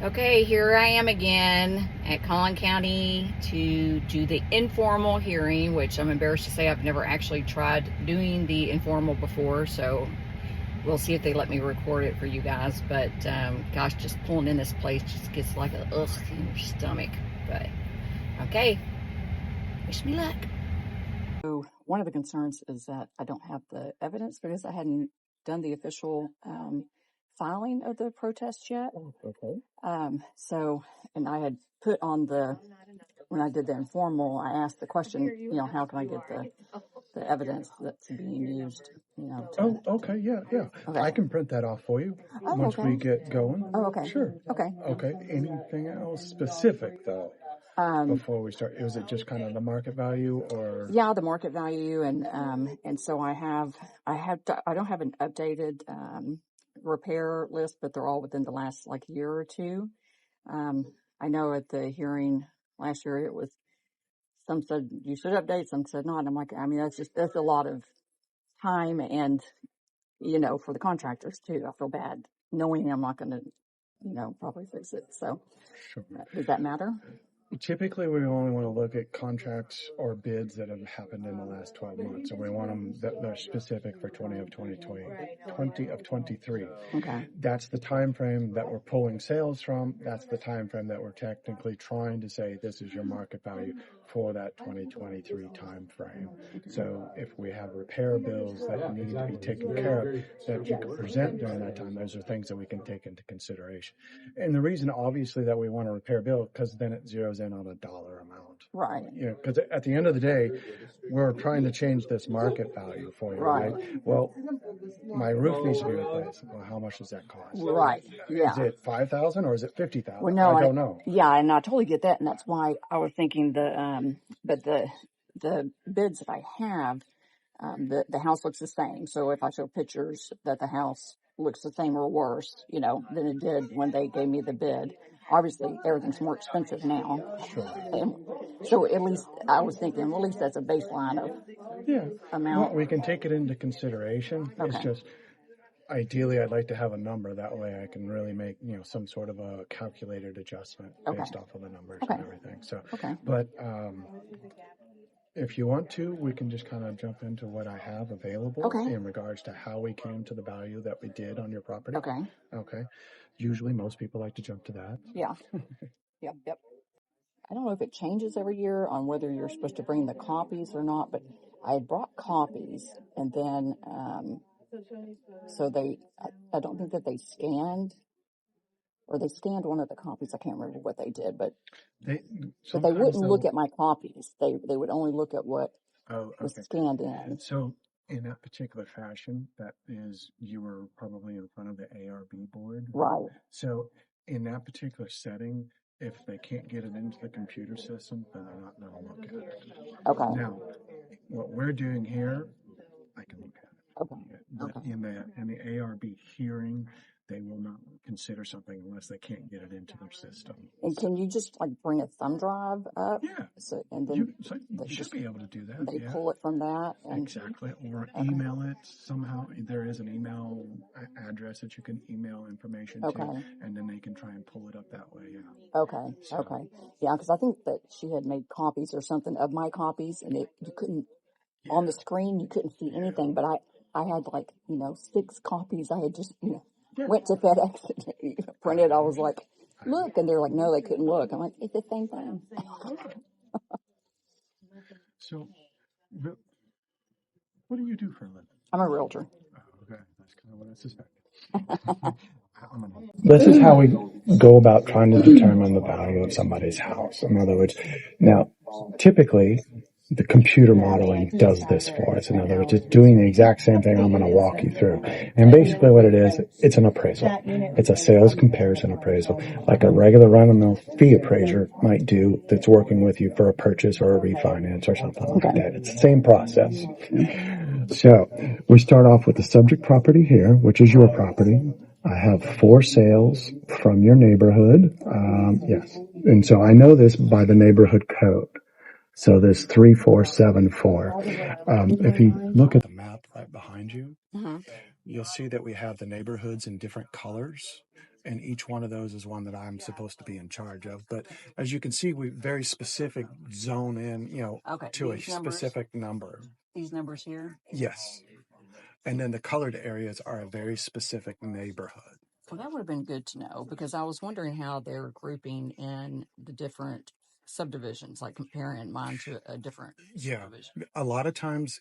Okay, here I am again at Collin County to do the informal hearing, which I'm embarrassed to say I've never actually tried doing the informal before, so we'll see if they let me record it for you guys. But gosh, just pulling in this place just gets like a ugh in your stomach. But okay, wish me luck. So one of the concerns is that I don't have the evidence because I hadn't done the official filing of the protest yet. Okay. And I had put on when I did the informal, I asked the question, how can I get the evidence that's being used, Oh, okay. Yeah. Okay. I can print that off for you once okay. we get going. Oh, okay. Sure. Okay. Okay. Anything else specific though before we start? Was it just kind of the market value or? Yeah, the market value, and so I don't have an updated repair list, but they're all within the last year or two. I know at the hearing last year it was some said you should update, some said not. And I'm like, I mean, that's a lot of time, and for the contractors too. I feel bad knowing I'm not going to probably fix it. So Sure. Does that matter? Typically, we only want to look at contracts or bids that have happened in the last 12 months, and we want them that they're specific for 20 of 23. Okay. That's the time frame that we're pulling sales from. That's the time frame that we're technically trying to say this is your market value for that 2023 time frame. So if we have repair bills that need to be taken care of that you can present during that time, those are things that we can take into consideration. And the reason, obviously, that we want a repair bill, because then it zeroes in on a dollar amount. Right. Because at the end of the day, we're trying to change this market value for you, right? Well, my roof needs to be replaced. Well, how much does that cost? Right. Yeah. Is it $5,000 or is it $50,000? Well, no, I don't know. Yeah, and I totally get that, and that's why I was thinking but the bids that I have, the house looks the same. So if I show pictures that the house looks the same or worse, than it did when they gave me the bid. Obviously, everything's more expensive now. Sure. And so at least I was thinking, well, at least that's a baseline of amount. Well, we can take it into consideration. Okay. It's just, ideally, I'd like to have a number. That way I can really make, some sort of a calculated adjustment based off of the numbers and everything. So, but if you want to, we can just kind of jump into what I have available in regards to how we came to the value that we did on your property. Okay. Usually most people like to jump to that. Yeah. Yep. I don't know if it changes every year on whether you're supposed to bring the copies or not, but I had brought copies, and then I don't think that they scanned one of the copies. I can't remember what they did, but they wouldn't look at my copies. They would only look at what was scanned in. So in that particular fashion, that is, you were probably in front of the ARB board. Right. So in that particular setting, if they can't get it into the computer system, then they're not going to look at it. Okay. Now, what we're doing here, I can look at it. But in the ARB hearing, they will not consider something unless they can't get it into their system. And can you just bring a thumb drive up? Yeah. So, and then you should be able to do that. They pull it from that. Exactly. Or email it somehow. There is an email address that you can email information to, and then they can try and pull it up that way. Yeah. Okay. Yeah, because I think that she had made copies or something of my copies, and you couldn't on the screen. You couldn't see anything, but I had 6 copies. I had just went to FedEx and printed. I was like, look, and they're like, no, they couldn't look. I'm like, it's the same thing. So, what do you do for a living? I'm a realtor. Oh, okay, that's kind of what I suspected. This is how we go about trying to determine the value of somebody's house. In other words, now, typically, the computer modeling does this for us. In other words, it's doing the exact same thing I'm going to walk you through. And basically what it is, it's an appraisal. It's a sales comparison appraisal, like a regular run-of-the-mill fee appraiser might do that's working with you for a purchase or a refinance or something like that. It's the same process. So we start off with the subject property here, which is your property. I have 4 sales from your neighborhood. Yes. And so I know this by the neighborhood code. So there's 3474. If you look at the map right behind you, you'll see that we have the neighborhoods in different colors. and each one of those is one that I'm supposed to be in charge of. But as you can see, we very specific zone in, to a specific number. These numbers here? Yes. And then the colored areas are a very specific neighborhood. Well, that would have been good to know, because I was wondering how they're grouping in the different subdivisions, like comparing mine to a different subdivision. A lot of times,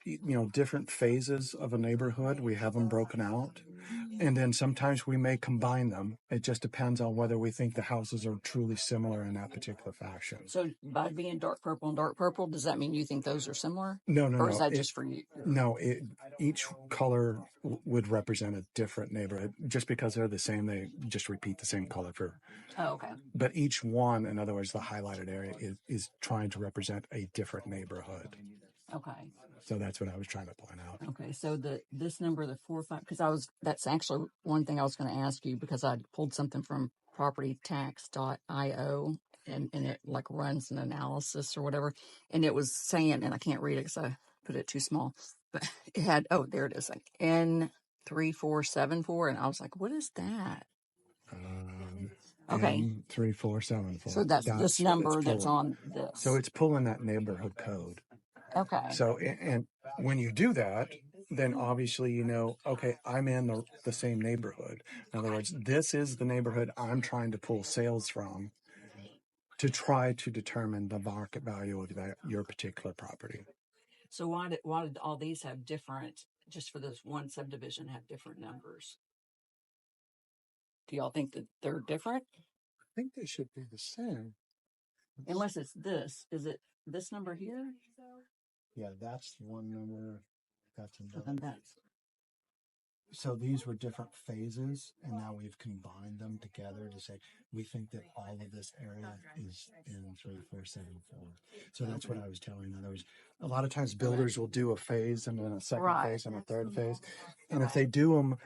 different phases of a neighborhood, we have them broken out. And then sometimes we may combine them. It just depends on whether we think the houses are truly similar in that particular fashion. So by being dark purple and dark purple, does that mean you think those are similar? No. Or is that just for you? No, each color would represent a different neighborhood. Just because they're the same, they just repeat the same color for. Oh, okay. But each one, in other words, the highlighted area is trying to represent a different neighborhood. Okay. So that's what I was trying to point out. Okay. So this number, the 45, because that's actually one thing I was going to ask you, because I pulled something from propertytax.io and it like runs an analysis or whatever. And it was saying, and I can't read it because I put it too small, but it had, there it is, like N3474. And I was like, what is that? Okay. N3474. So that's this number that's on this. So it's pulling that neighborhood code. Okay. So, and when you do that, then obviously, okay, I'm in the same neighborhood. In other words, this is the neighborhood I'm trying to pull sales from to try to determine the market value of your particular property. So why did all these have different, just for this one subdivision, have different numbers? Do y'all think that they're different? I think they should be the same. Unless it's this. Is it this number here? Yeah, that's one number. That's another. So these were different phases, and now we've combined them together to say we think that all of this area is in 3474. So that's what I was telling. In other words, a lot of times builders will do a phase and then a second phase and a third phase, and if they do them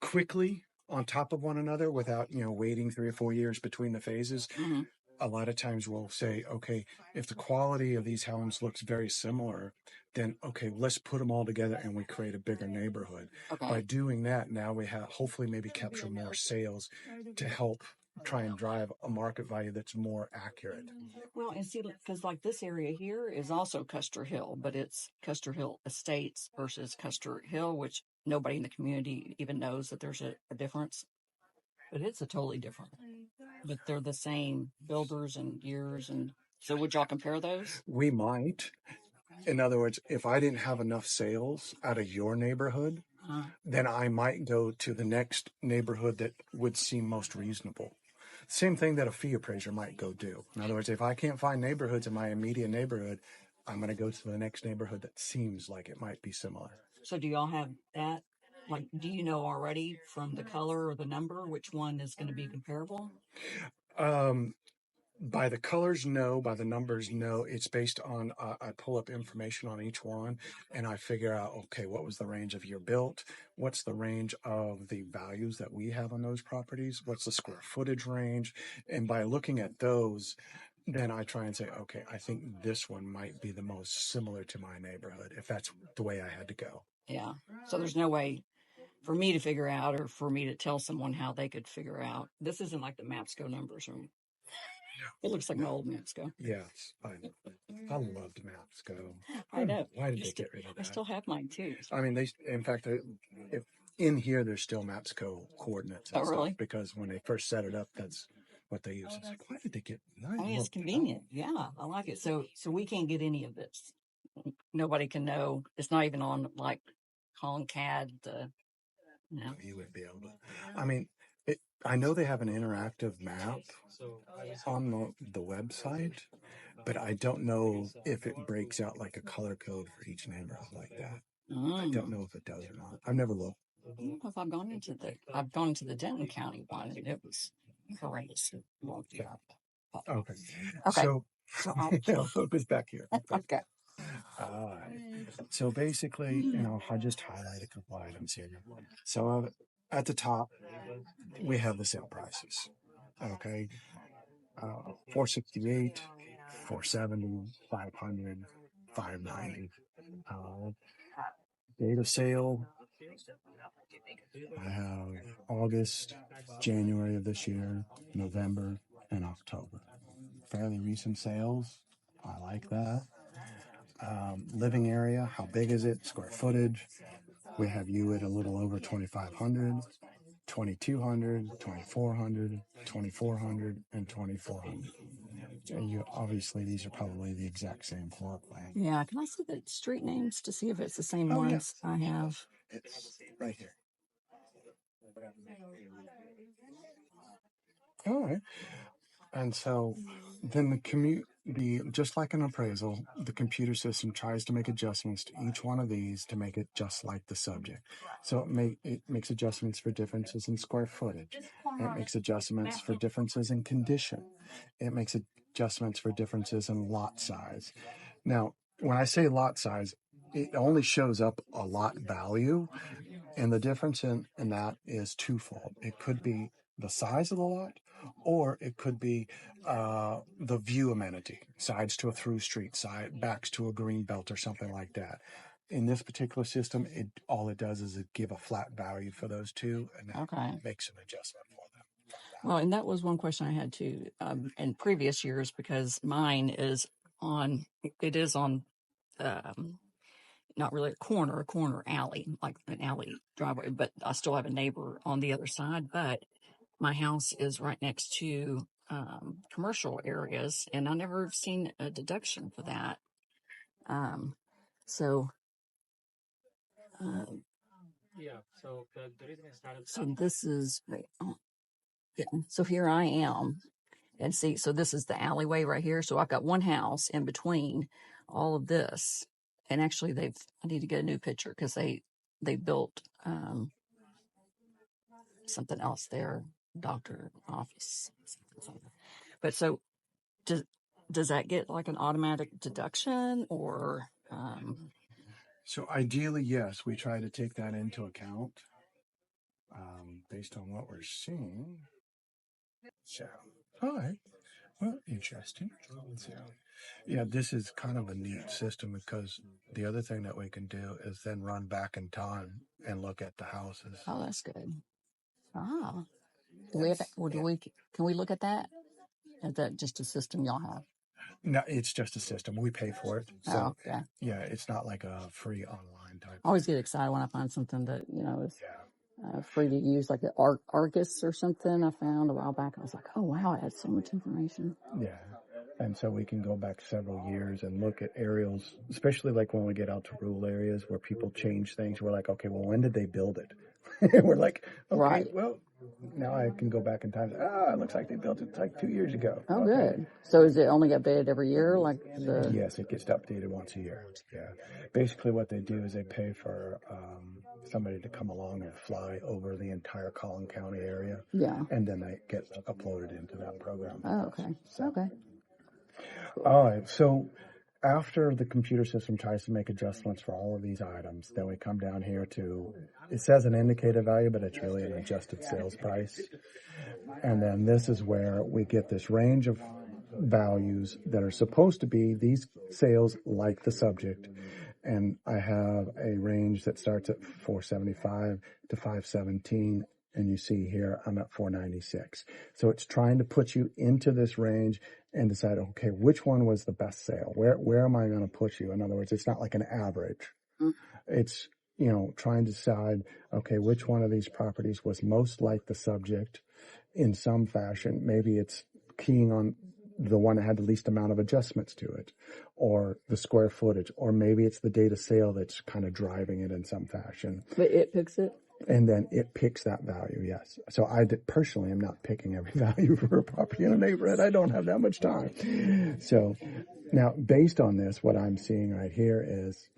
quickly on top of one another without waiting 3 or 4 years between the phases. Mm-hmm. A lot of times we'll say, okay, if the quality of these homes looks very similar, then okay, let's put them all together and we create a bigger neighborhood. Okay. By doing that, now we have hopefully maybe capture more sales to help try and drive a market value that's more accurate. Well, and see, because like this area here is also Custer Hill, but it's Custer Hill Estates versus Custer Hill, which nobody in the community even knows that there's a difference. But it's a totally different. But they're the same builders and years. And so would y'all compare those? We might. In other words, if I didn't have enough sales out of your neighborhood, then I might go to the next neighborhood that would seem most reasonable. Same thing that a fee appraiser might go do. In other words, if I can't find neighborhoods in my immediate neighborhood, I'm going to go to the next neighborhood that seems like it might be similar. So do y'all have that? Like, do you know already from the color or the number which one is going to be comparable? By the colors, no. By the numbers, no. It's based on, I pull up information on each one and I figure out, okay, what was the range of year built? What's the range of the values that we have on those properties? What's the square footage range? And by looking at those, then I try and say, okay, I think this one might be the most similar to my neighborhood, if that's the way I had to go. Yeah. So there's no way for me to figure out or for me to tell someone how they could figure out. This isn't like the MAPSCO numbers. Or it looks like my old MAPSCO. Yes, I loved MAPSCO. I know. Why did they get rid of that? I still have mine too. I mean, in fact, if in here there's still MAPSCO coordinates. Oh, really? Because when they first set it up, that's what they use. It's like, why did they get? I mean, it's convenient. Yeah, I like it. So we can't get any of this. Nobody can know. It's not even on like Colin CAD. No. You wouldn't be able to. I mean, I know they have an interactive map on the website, but I don't know if it breaks out like a color code for each neighborhood like that. I don't know if it does or not. I've never looked. I don't know if I've gone into the Denton County one, and it was horrendous. Yeah. Okay. So I'll focus back here. Okay. All right. So basically, I just highlight a couple items here. So at the top, we have the sale prices. Okay. 468, 470, 500, 590. Date of sale, I have August, January of this year, November, and October. Fairly recent sales. I like that. Living area, how big is it? Square footage. We have you at a little over 2,500, 2,200, 2,400, 2,400, and 2,400. You obviously these are probably the exact same floor plan. Yeah, can I see the street names to see if it's the same ones I have? It's right here. All right. And so then just like an appraisal, the computer system tries to make adjustments to each one of these to make it just like the subject. So it makes adjustments for differences in square footage. It makes adjustments for differences in condition. It makes adjustments for differences in lot size. Now, when I say lot size, it only shows up a lot value, and the difference in that is twofold. It could be the size of the lot, or it could be the view amenity, sides to a through street, backs to a green belt or something like that. In this particular system, all it does is it give a flat value for those two, and that makes an adjustment for them. Well, and that was one question I had too in previous years, because mine is on not really a corner alley, like an alley driveway, but I still have a neighbor on the other side. But my house is right next to commercial areas, and I never seen a deduction for that. So this is, so here I am. And see, so this is the alleyway right here. So I've got one house in between all of this. And actually I need to get a new picture because they built something else there, doctor office. But so does that get like an automatic deduction or? So ideally, yes, we try to take that into account based on what we're seeing. So, all right. Well, interesting. So, yeah, this is kind of a neat system because the other thing that we can do is then run back in time and look at the houses. Oh, that's good. Ah, can we look at that? Is that just a system y'all have? No, it's just a system. We pay for it. So, yeah, it's not like a free online type. I always get excited when I find something that, is free to use, like the Argus or something I found a while back. I was like, oh, wow, it has so much information. Yeah. And so we can go back several years and look at aerials, especially like when we get out to rural areas where people change things. We're like, okay, well, when did they build it? We're like, okay, well, now I can go back in time. It looks like they built it like 2 years ago. Oh, good. So is it only updated every year? Yes, it gets updated once a year. Yeah. Basically what they do is they pay for somebody to come along and fly over the entire Collin County area. Yeah. And then they get uploaded into that program. Oh, okay. Okay. All right. So after the computer system tries to make adjustments for all of these items, then we come down here to, it says an indicator value, but it's really an adjusted sales price. And then this is where we get this range of values that are supposed to be these sales like the subject. And I have a range that starts at 475 to 517. And you see here, I'm at 496. So it's trying to put you into this range and decide, okay, which one was the best sale? Where am I going to put you? In other words, it's not like an average. It's, trying to decide, okay, which one of these properties was most like the subject in some fashion. Maybe it's keying on the one that had the least amount of adjustments to it, or the square footage, or maybe it's the date of sale that's kind of driving it in some fashion. But it picks it? And then it picks that value, yes. So I personally am not picking every value for a property in a neighborhood. I don't have that much time. So now, based on this, what I'm seeing right here is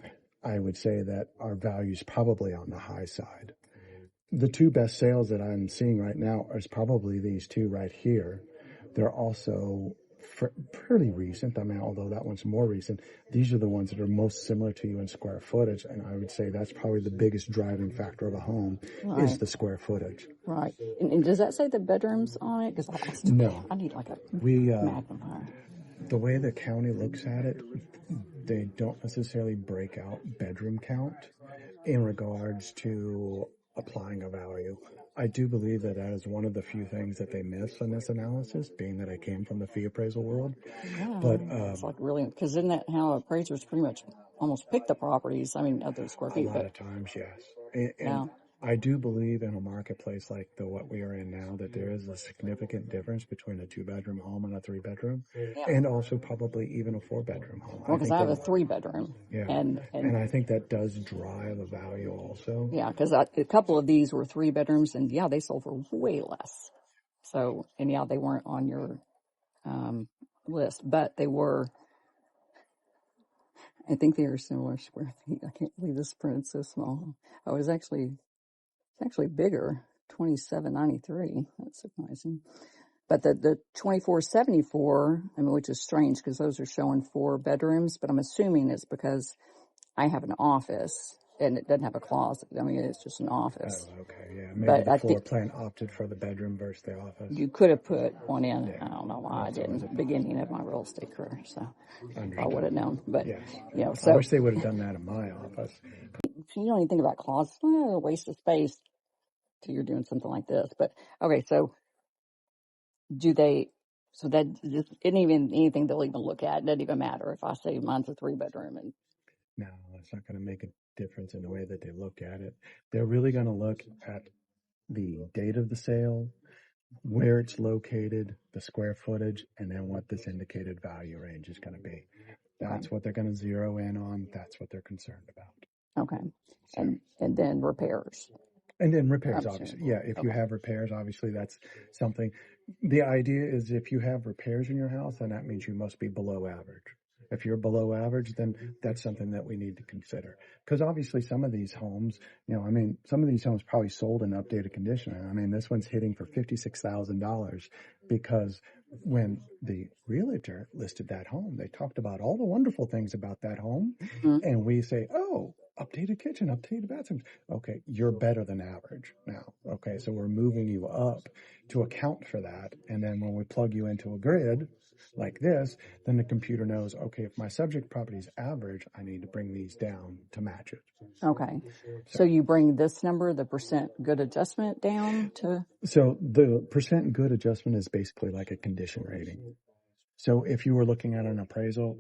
I would say that our value is probably on the high side. The two best sales that I'm seeing right now is probably these two right here. They're also pretty recent. I mean, although that one's more recent, these are the ones that are most similar to you in square footage. And I would say that's probably the biggest driving factor of a home is the square footage. Right. And does that say the bedrooms on it? Because no, I need like a magnifier. The way the county looks at it, they don't necessarily break out bedroom count. in regards to applying a value. I do believe that is one of the few things that they miss in this analysis, being that I came from the fee appraisal world. Yeah, But it's like really, because isn't that how appraisers pretty much almost pick the properties? I mean, other square a feet, lot but of times, yes. And yeah, I do believe in a marketplace like what we are in now that there is a significant difference between a 2-bedroom home and a 3-bedroom, yeah. and also probably even a 4-bedroom home. Well, I because think I have a that, 3-bedroom, yeah, and and I think that does drive a value also. yeah, because a couple of these were 3-bedrooms, and yeah, they sold for way less. So, and yeah, they weren't on your list, but they were. I think they are similar square feet. I can't believe this print's so small. Oh, it's actually bigger. 2793. That's surprising. But the 2474, I mean, which is strange because those are showing 4 bedrooms, but I'm assuming it's because I have an office and it doesn't have a closet. I mean, it's just an office. Oh, okay, yeah. Maybe But the I floor think plan opted for the bedroom versus the office. you could have put one in. Yeah, I don't know why I that's always a didn't. Beginning of my real estate career, so I would understood. have known. But Yes, you know, I so wish they would have done that in my office. you don't even think about closets. A waste of space till you're doing something like this. But okay, so do they? So that isn't even anything they'll even look at. It doesn't even matter if I say mine's a 3-bedroom and No, it's not going to make a difference in the way that they look at it. They're really going to look at the date of the sale, where it's located, the square footage, and then what this indicated value range is going to be. That's okay, what they're going to zero in on. That's what they're concerned about. okay, So, and then repairs. and then repairs, I'm obviously. assuming. Yeah, if you Okay, have repairs, obviously that's something. The idea is if you have repairs in your house, then that means you must be below average. If you're below average, then that's something that we need to consider. Because obviously some of these homes, I mean, some of these homes probably sold in updated condition. I mean, this one's hitting for $56,000 because when the realtor listed that home, they talked about all the wonderful things about that home. mm-hmm. And we say, oh, updated kitchen, updated bathrooms. Okay, you're better than average now. Okay, so we're moving you up to account for that. And then when we plug you into a grid like this, then the computer knows, okay, if my subject property is average, I need to bring these down to match it. Okay, so you bring this number, the percent good adjustment, down to. So the percent good adjustment is basically like a condition rating. So if you were looking at an appraisal,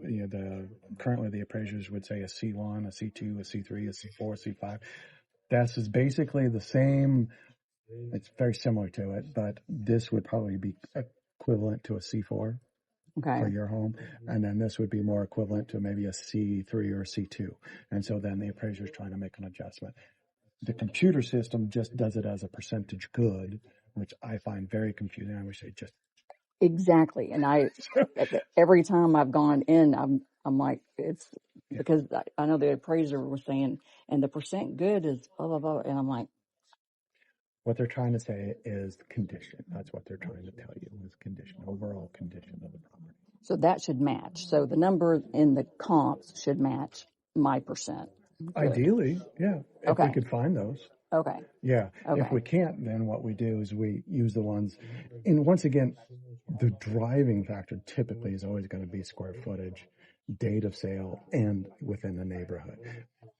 currently the appraisers would say a C1, a C2, a C3, a C4, C5. This is basically the same. It's very similar to it, but this would probably be equivalent to a C4 Okay, for your home. And then this would be more equivalent to maybe a C3 or a C2. And so then the appraiser is trying to make an adjustment. The computer system just does it as a percentage good, which I find very confusing. I wish they just. exactly. And every time I've gone in, I'm like, it's because I know the appraiser was saying, and the percent good is blah blah blah, and I'm like, What they're trying to say is condition. That's what they're trying to tell you is condition, overall condition of the property. so that should match. So the number in the comps should match my percent. Good. Ideally, yeah. If we Okay. could find those. Okay. Yeah. Okay. If we can't, then what we do is we use the ones. And once again, the driving factor typically is always going to be square footage, date of sale, and within the neighborhood.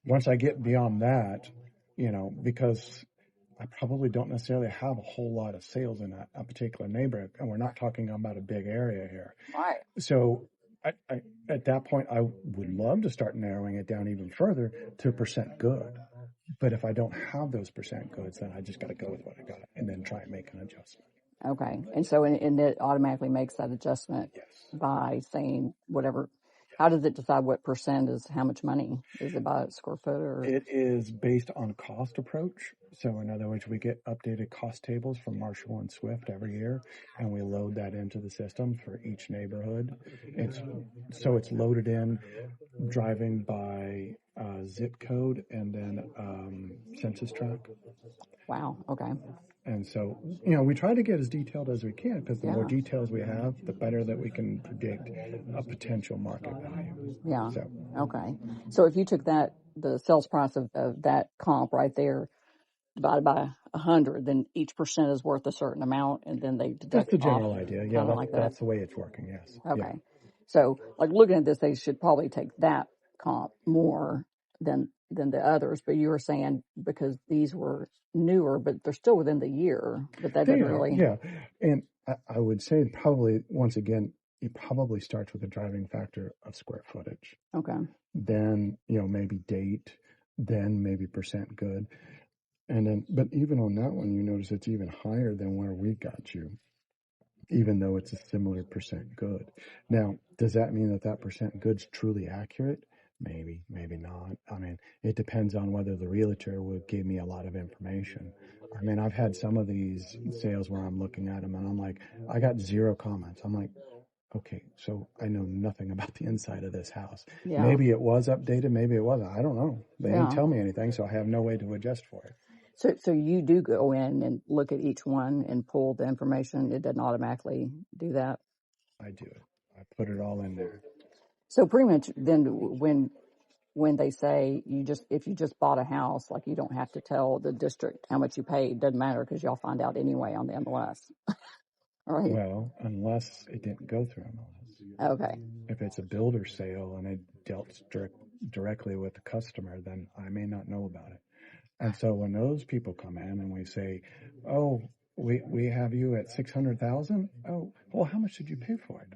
Once I get beyond that, because I probably don't necessarily have a whole lot of sales in a particular neighborhood, and we're not talking about a big area here. Right. So I, at that point, I would love to start narrowing it down even further to percent good. But if I don't have those percent goods, then I just got to go with what I got and then try and make an adjustment. Okay. And so, and it automatically makes that adjustment Yes. by saying whatever. How does it decide what percent is how much money? Is it by square foot or? It is based on cost approach. So in other words, we get updated cost tables from Marshall and Swift every year, and we load that into the system for each neighborhood. It's loaded in, driving by zip code and then census tract. Wow. Okay. And so, we try to get as detailed as we can because the more Yeah. details we have, the better that we can predict a potential market value. Yeah. So, Okay. So if you took the sales price of that comp right there, divided by 100, then each percent is worth a certain amount, and then they deduct that's the off, general idea. Yeah, kind of like that. that's the way it's working, yes. Okay. Yeah. So, like looking at this, they should probably take that comp more than than the others, but you were saying because these were newer, but they're still within the year, but that They doesn't are, really. yeah. And I would say probably, once again, it probably starts with a driving factor of square footage. Okay. Then, maybe date, then maybe percent good. And then, but even on that one, you notice it's even higher than where we got you, even though it's a similar percent good. Now, does that mean that percent good's truly accurate? Maybe, maybe not. I mean, it depends on whether the realtor would give me a lot of information. I mean, I've had some of these sales where I'm looking at them and I'm like, I got 0 comments. I'm like, okay, so I know nothing about the inside of this house. Yeah. Maybe it was updated, maybe it wasn't. I don't know. They didn't Yeah. tell me anything, so I have no way to adjust for it. So you do go in and look at each one and pull the information. It doesn't automatically do that. I do it. I put it all in there. So pretty much then when they say if you just bought a house, like you don't have to tell the district how much you paid, doesn't matter because y'all find out anyway on the MLS. All right. Well, unless it didn't go through MLS. Okay. If it's a builder sale and it dealt directly with the customer, then I may not know about it. And so when those people come in and we say, oh, we have you at 600,000. Oh, well, how much did you pay for it?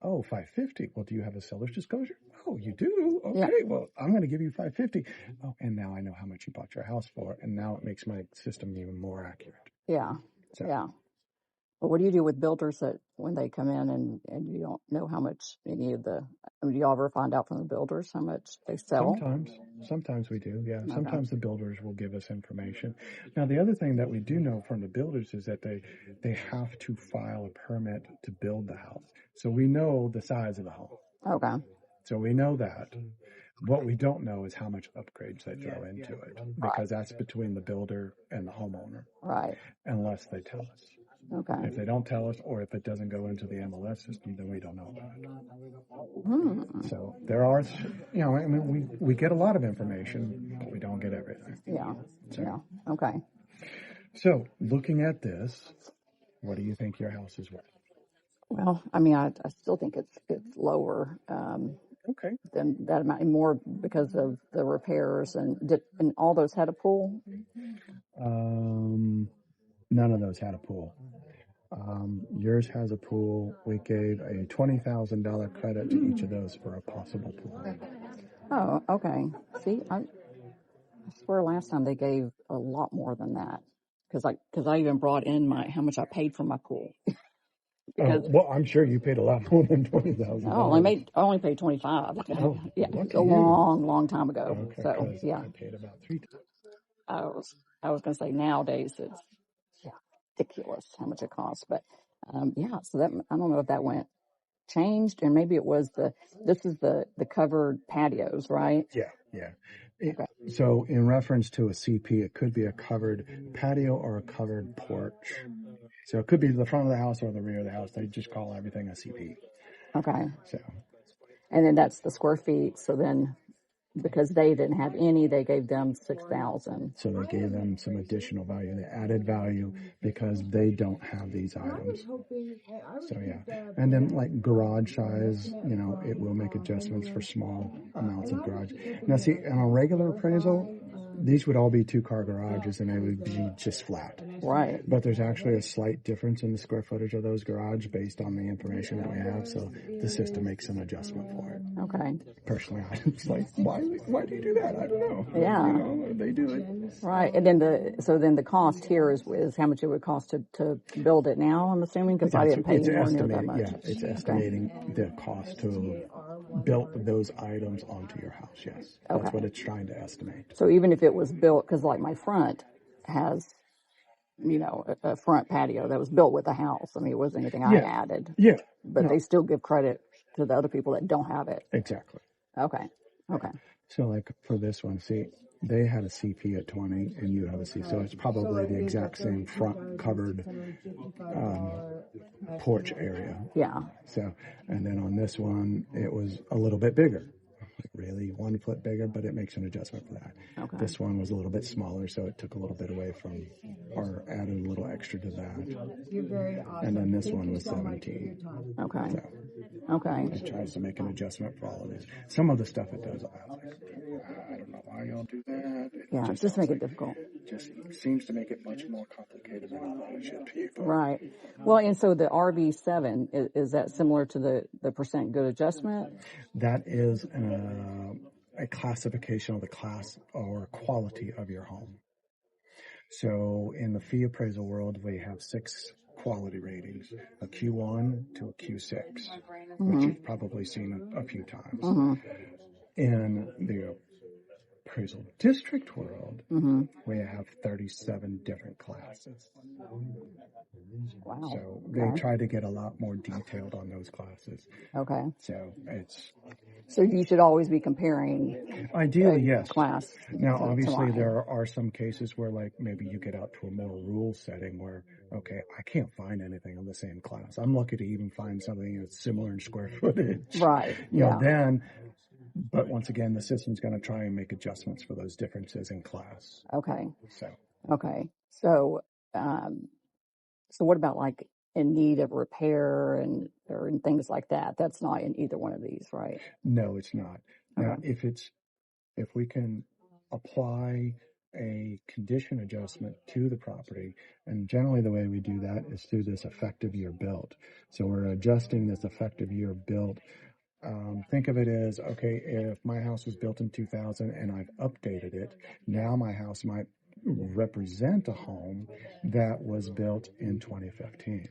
Oh, 550. Well, do you have a seller's disclosure? Oh, you do? Okay. Yeah. Well, I'm going to give you 550. Oh, and now I know how much you bought your house for. And now it makes my system even more accurate. Yeah. So. Yeah. Well, what do you do with builders that when they come in and you don't know how much any of do you ever find out from the builders how much they sell? Sometimes we do. Yeah. Okay. Sometimes the builders will give us information. Now, the other thing that we do know from the builders is that they have to file a permit to build the house. So we know the size of the home. Okay. So we know that. What we don't know is how much upgrades they throw into it, because that's between the builder and the homeowner. Right. Unless they tell us. Okay. If they don't tell us, or if it doesn't go into the MLS system, then we don't know about it. So there are, we get a lot of information, but we don't get everything. Yeah. So. Yeah. Okay. So looking at this, what do you think your house is worth? Well, I mean, I still think it's lower. Okay. Than that amount, more because of the repairs and all those had a pool. None of those had a pool. Yours has a pool. We gave a $20,000 credit to each of those for a possible pool. Oh, okay. See, I swear last time they gave a lot more than that because I even brought in how much I paid for my pool. Well, I'm sure you paid a lot more than $20,000. No, I only paid $25. Oh, yeah, a long time ago. Okay, so yeah, I paid about 3 times. I was going to say nowadays it's ridiculous how much it costs, but so that I don't know if that changed, and maybe it was this is the covered patios, right? Yeah. Okay. So in reference to a CP, it could be a covered patio or a covered porch. So it could be the front of the house or the rear of the house. They just call everything a CP. Okay. So. And then that's the square feet. So then, because they didn't have any, they gave them 6,000. So they gave them some additional value. They added value because they don't have these items. So yeah. And then like garage size, it will make adjustments for small amounts of garage. Now see, on a regular appraisal, these would all be 2-car garages and they would be just flat. Right. But there's actually a slight difference in the square footage of those garages based on the information that we have. So the system makes an adjustment for it. Okay. Personally, I'm just like, why do you do that? I don't know. Yeah. They do it. Right. And then the cost here is how much it would cost to build it now, I'm assuming, because I didn't pay more near that much. Yeah, it's estimating the cost to build those items onto your house, yes. That's what it's trying to estimate. So even if it was built, because like my front has, a front patio that was built with a house. I mean, it wasn't anything I added. Yeah. But they still give credit to the other people that don't have it. Exactly. Okay. So like for this one, see, they had a CP at 20 and you have a CP. So it's probably the exact same front covered porch area. Yeah. So, and then on this one, it was a little bit bigger. Really 1 foot bigger, but it makes an adjustment for that. Okay. This one was a little bit smaller, so it took a little bit away from, or added a little extra to that. And then this one was 17. Okay. So it tries to make an adjustment for all of this. Some of the stuff it does, I don't know why don't do that. Yeah, just make it difficult. Just seems to make it much more complicated than I thought it should be. Right. Well, and so the RB7, is that similar to the percent good adjustment? That is a classification of the class or quality of your home. So in the fee appraisal world, we have 6 quality ratings, a Q1 to a Q6, which you've probably seen a few times. In the appraisal district world, we have 37 different classes. Wow. So they try to get a lot more detailed on those classes. Okay. So you should always be comparing. Ideally, yes. Class. Now, obviously, there are some cases where, like, maybe you get out to a more rural setting where, okay, I can't find anything in the same class. I'm lucky to even find something that's similar in square footage. Right. But once again, the system's going to try and make adjustments for those differences in class. Okay. Okay. So, so what about like in need of repair or things like that? That's not in either one of these, right? No, it's not. Okay. Now, if we can apply a condition adjustment to the property, and generally the way we do that is through this effective year built. So we're adjusting this effective year built. Think of it as, okay, if my house was built in 2000 and I've updated it, now my house might represent a home that was built in 2015.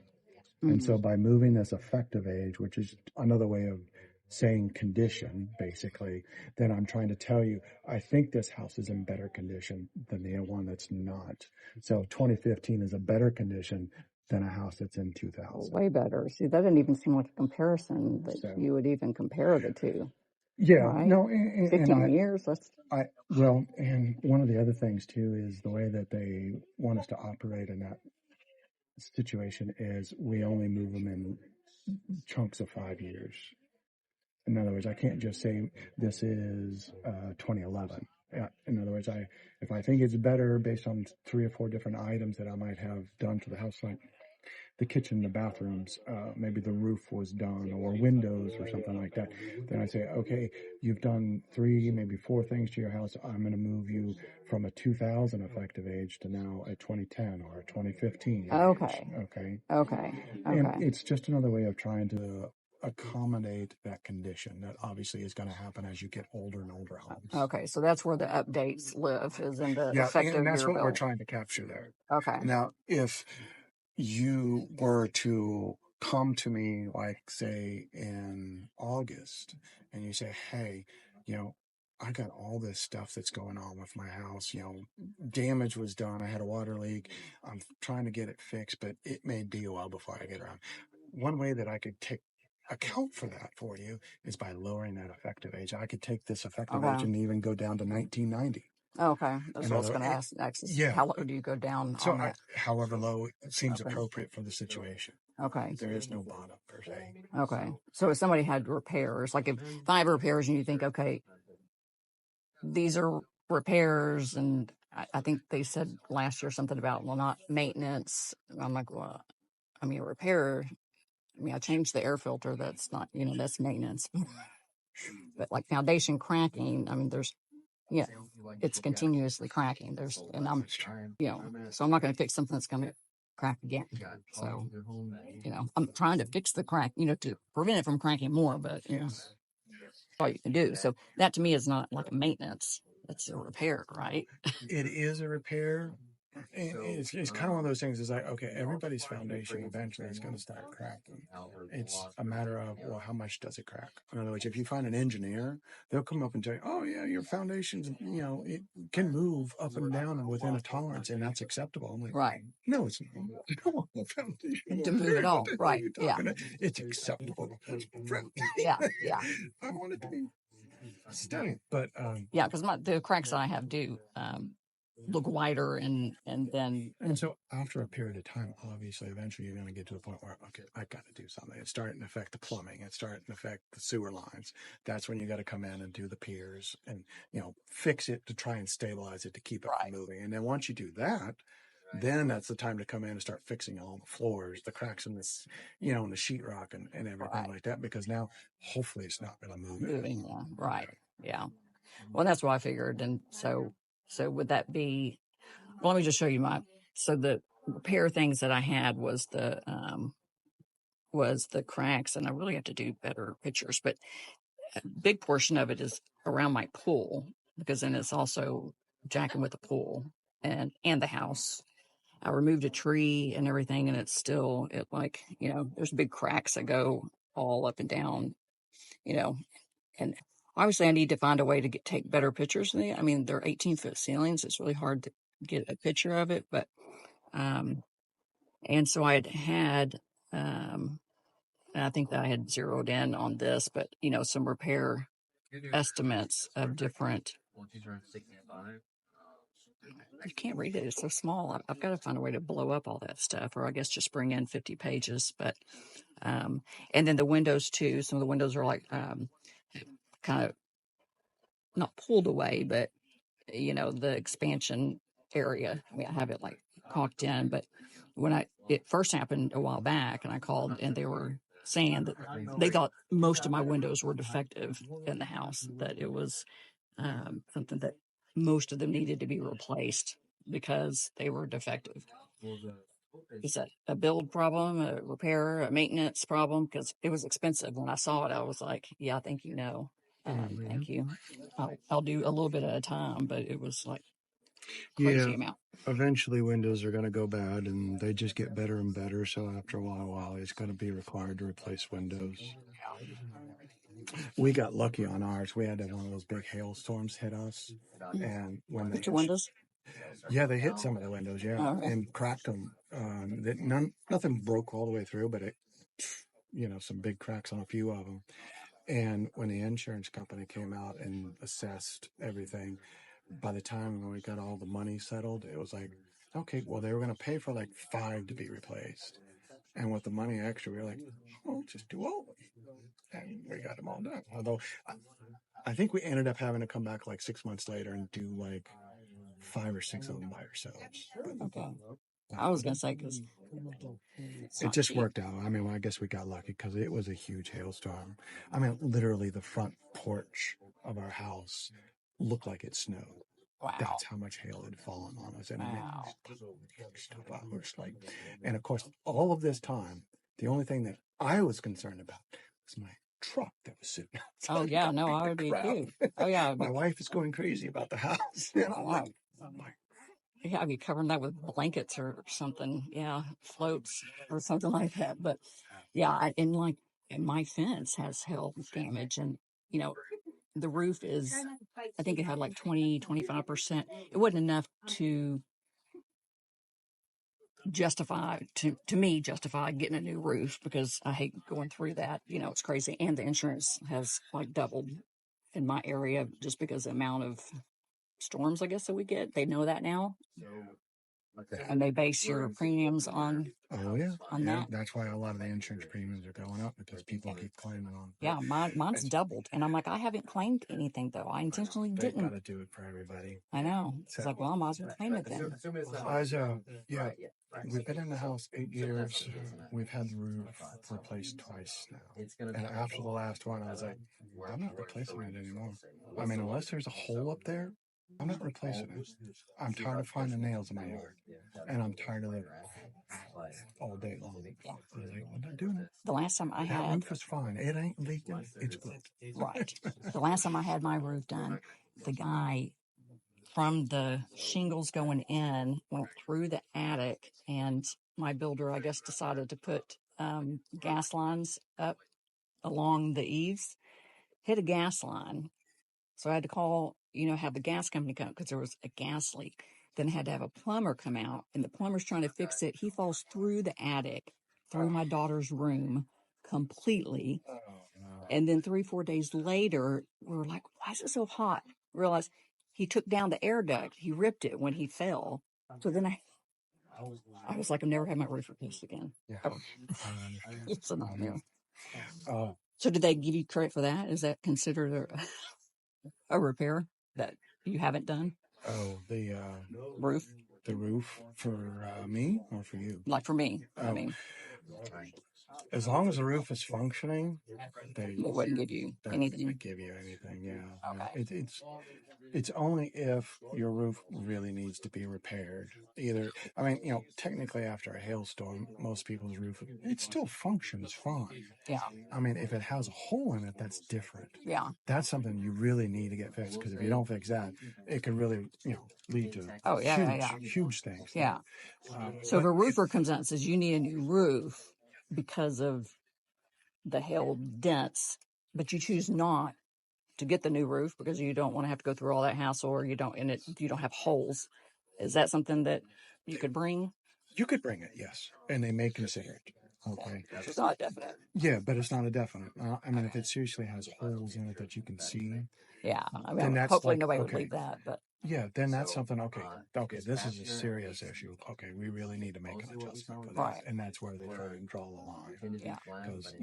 And so by moving this effective age, which is another way of saying condition, basically, then I'm trying to tell you, I think this house is in better condition than the one that's not. So 2015 is a better condition than a house that's in 2000. Way better. See, that didn't even seem like a comparison that you would even compare the two. Yeah, right? no, 15 years. And one of the other things too is the way that they want us to operate in that situation is we only move them in chunks of 5 years. In other words, I can't just say this is 2011. In other words, if I think it's better based on 3 or 4 different items that I might have done to the house, like the kitchen, the bathrooms, maybe the roof was done, or windows or something like that, then I say, okay, you've done 3, maybe 4 things to your house. I'm going to move you from a 2000 effective age to now a 2010 or a 2015 age. Okay. And it's just another way of trying to accommodate that condition that obviously is going to happen as you get older and older homes. Okay, so that's where the updates live, is in the effective and that's year what bill. we're trying to capture there. Okay. Now, if you were to come to me, like, say, in August, and you say, hey, I got all this stuff that's going on with my house, damage was done, I had a water leak, I'm trying to get it fixed, but it may be a while before I get around. One way that I could account for that for you is by lowering that effective age. I could take this effective age and even go down to 1990. Okay, that's what I was going to ask next. How low do you go down on that? However low it seems appropriate for the situation. Okay. There is no bottom per se. Okay. So if somebody had repairs, like if I have repairs and you think, okay, these are repairs, and I think they said last year something about, well, not maintenance. I'm like, well, I mean, a repair, I changed the air filter. That's not, that's maintenance. But like foundation cracking, there's, it's continuously cracking. And I'm, so I'm not going to fix something that's going to crack again. So, I'm trying to fix the crack, to prevent it from cracking more, but, that's all you can do. So that to me is not like a maintenance. That's a repair, right? It is a repair. It's kind of one of those things. Is like, okay, everybody's foundation eventually is going to start cracking. It's a matter of, well, how much does it crack? In other words, if you find an engineer, they'll come up and tell you, oh yeah, your foundation's, it can move up and down within a tolerance, and that's acceptable. I'm like, right? No, it's not. I don't want the foundation to move at all. Right? Yeah, it's acceptable. Yeah. I want it to be stunning, but because the cracks that I have do look wider, and so after a period of time, obviously eventually you're going to get to the point where, okay, I got to do something. It's starting to affect the plumbing, it's starting to affect the sewer lines. That's when you got to come in and do the piers and fix it to try and stabilize it to keep it from moving. And then once you do that, then that's the time to come in and start fixing all the floors, the cracks in this, in the sheetrock and everything like that, because now hopefully it's not going to move. Yeah. Well, that's what I figured. And so would that be, well, let me just show you so the repair things that I had was the cracks, and I really have to do better pictures, but a big portion of it is around my pool, because then it's also jacking with the pool and the house. I removed a tree and everything, and it's still, there's big cracks that go all up and down, and obviously I need to find a way to take better pictures of it. I mean, they're 18-foot ceilings. It's really hard to get a picture of it, but, and so I had, and I think that I had zeroed in on this, but, some repair estimates of different. You can't read it. It's so small. I've got to find a way to blow up all that stuff, or I guess just bring in 50 pages. But, and then the windows too. Some of the windows are like, kind of not pulled away, but, the expansion area. I mean, I have it like caulked in, but when it first happened a while back, and I called, and they were saying that they thought most of my windows were defective in the house, that it was, something that most of them needed to be replaced because they were defective. Is that a build problem, a repair, a maintenance problem? Because it was expensive. When I saw it, I was like, yeah, I think thank you. I'll do a little bit at a time, but it was like crazy amount. Eventually windows are going to go bad, and they just get better and better. So after a while, it's going to be required to replace windows. We got lucky on ours. We had one of those big hailstorms hit us, and when they hit your windows, yeah, they hit some of the windows, and cracked them. Nothing broke all the way through, but it, some big cracks on a few of them. And when the insurance company came out and assessed everything, by the time when we got all the money settled, it was like, okay, well, they were going to pay for like 5 to be replaced. And with the money extra, we were like, well, just do all of them. And we got them all done. Although I think we ended up having to come back like 6 months later and do like 5 or 6 of them by ourselves. Okay. I was going to say, because it just worked out. I mean, I guess we got lucky because it was a huge hailstorm. I mean, literally the front porch of our house looked like it snowed. Wow. That's how much hail had fallen on us. And wow. And of course, all of this time, the only thing that I was concerned about was my truck that was sitting outside. Oh, yeah. No, I would be too. Oh, yeah. My wife is going crazy about the house. And I'm like, yeah, I'd be covering that with blankets or something. Yeah, floats or something like that. But yeah, and my fence has hail damage, and the roof is, I think it had like 25%. It wasn't enough to justify getting a new roof, because I hate going through that. It's crazy. And the insurance has like doubled in my area just because the amount of storms, I guess, that we get. They know that now. And they base your premiums on that. That's why a lot of the insurance premiums are going up, because people keep claiming on. Yeah, mine's doubled, and I'm like, I haven't claimed anything though. I intentionally didn't. Got to do it for everybody. I know. It's like, well, I might as well claim it then. We've been in the house 8 years. We've had the roof replaced twice now. And after the last one, I was like, I'm not replacing it anymore. I mean, unless there's a hole up there, I'm not replacing it. I'm tired of finding nails in my yard. And I'm tired of it all day long. Yeah. I'm not doing it. The last time I had... That roof is fine. It ain't leaking. It's good. Right. The last time I had my roof done, the guy from the shingles going in went through the attic, and my builder, I guess, decided to put gas lines up along the eaves, hit a gas line. So I had to call, have the gas company come, because there was a gas leak. Then I had to have a plumber come out, and the plumber's trying to fix it. He falls through the attic, through my daughter's room completely. And then 3-4 days later, we were like, why is it so hot? Realized he took down the air duct. He ripped it when he fell. So then I was like, I've never had my roof replaced again. Yeah. It's a nightmare. So did they give you credit for that? Is that considered a repair that you haven't done? Oh, the roof? The roof for me or for you? Like for me. I mean, As long as the roof is functioning, they wouldn't give you anything. give you anything. Yeah. Okay. It's only if your roof really needs to be repaired. Either, I mean, technically after a hailstorm, most people's roof, it still functions fine. Yeah. I mean, if it has a hole in it, that's different. Yeah. That's something you really need to get fixed, because if you don't fix that, it could really, lead to huge things. Yeah. So if a roofer comes out and says you need a new roof because of the hail dents, but you choose not to get the new roof because you don't want to have to go through all that hassle, or you don't have holes, is that something that you could bring? You could bring it, yes, and they may consider it. Okay. It's not definite. Yeah, but it's not a definite. I mean, if it seriously has holes in it that you can see, yeah, I mean, then that's hopefully nobody would leave that, but yeah, then that's something. Okay, this is a serious issue. Okay, we really need to make an adjustment for that, Right. and that's where they try and draw the line. Yeah. Because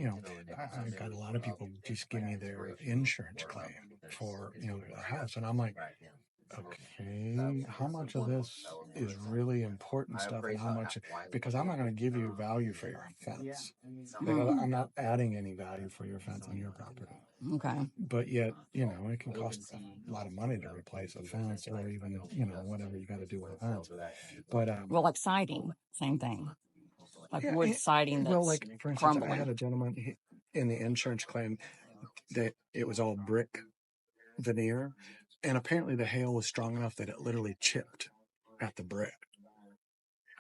I've got a lot of people just give me their insurance claim for their house, and I'm like, okay, how much of this is really important stuff, and how much? Because I'm not going to give you value for your fence. Because I'm not adding any value for your fence on your property. Okay. But yet, it can cost a lot of money to replace a fence, or even whatever you got to do with a fence. But well, like siding, same thing. Like wood siding that's like for instance, crumbling. I had a gentleman in the insurance claim that it was all brick veneer, and apparently the hail was strong enough that it literally chipped at the brick.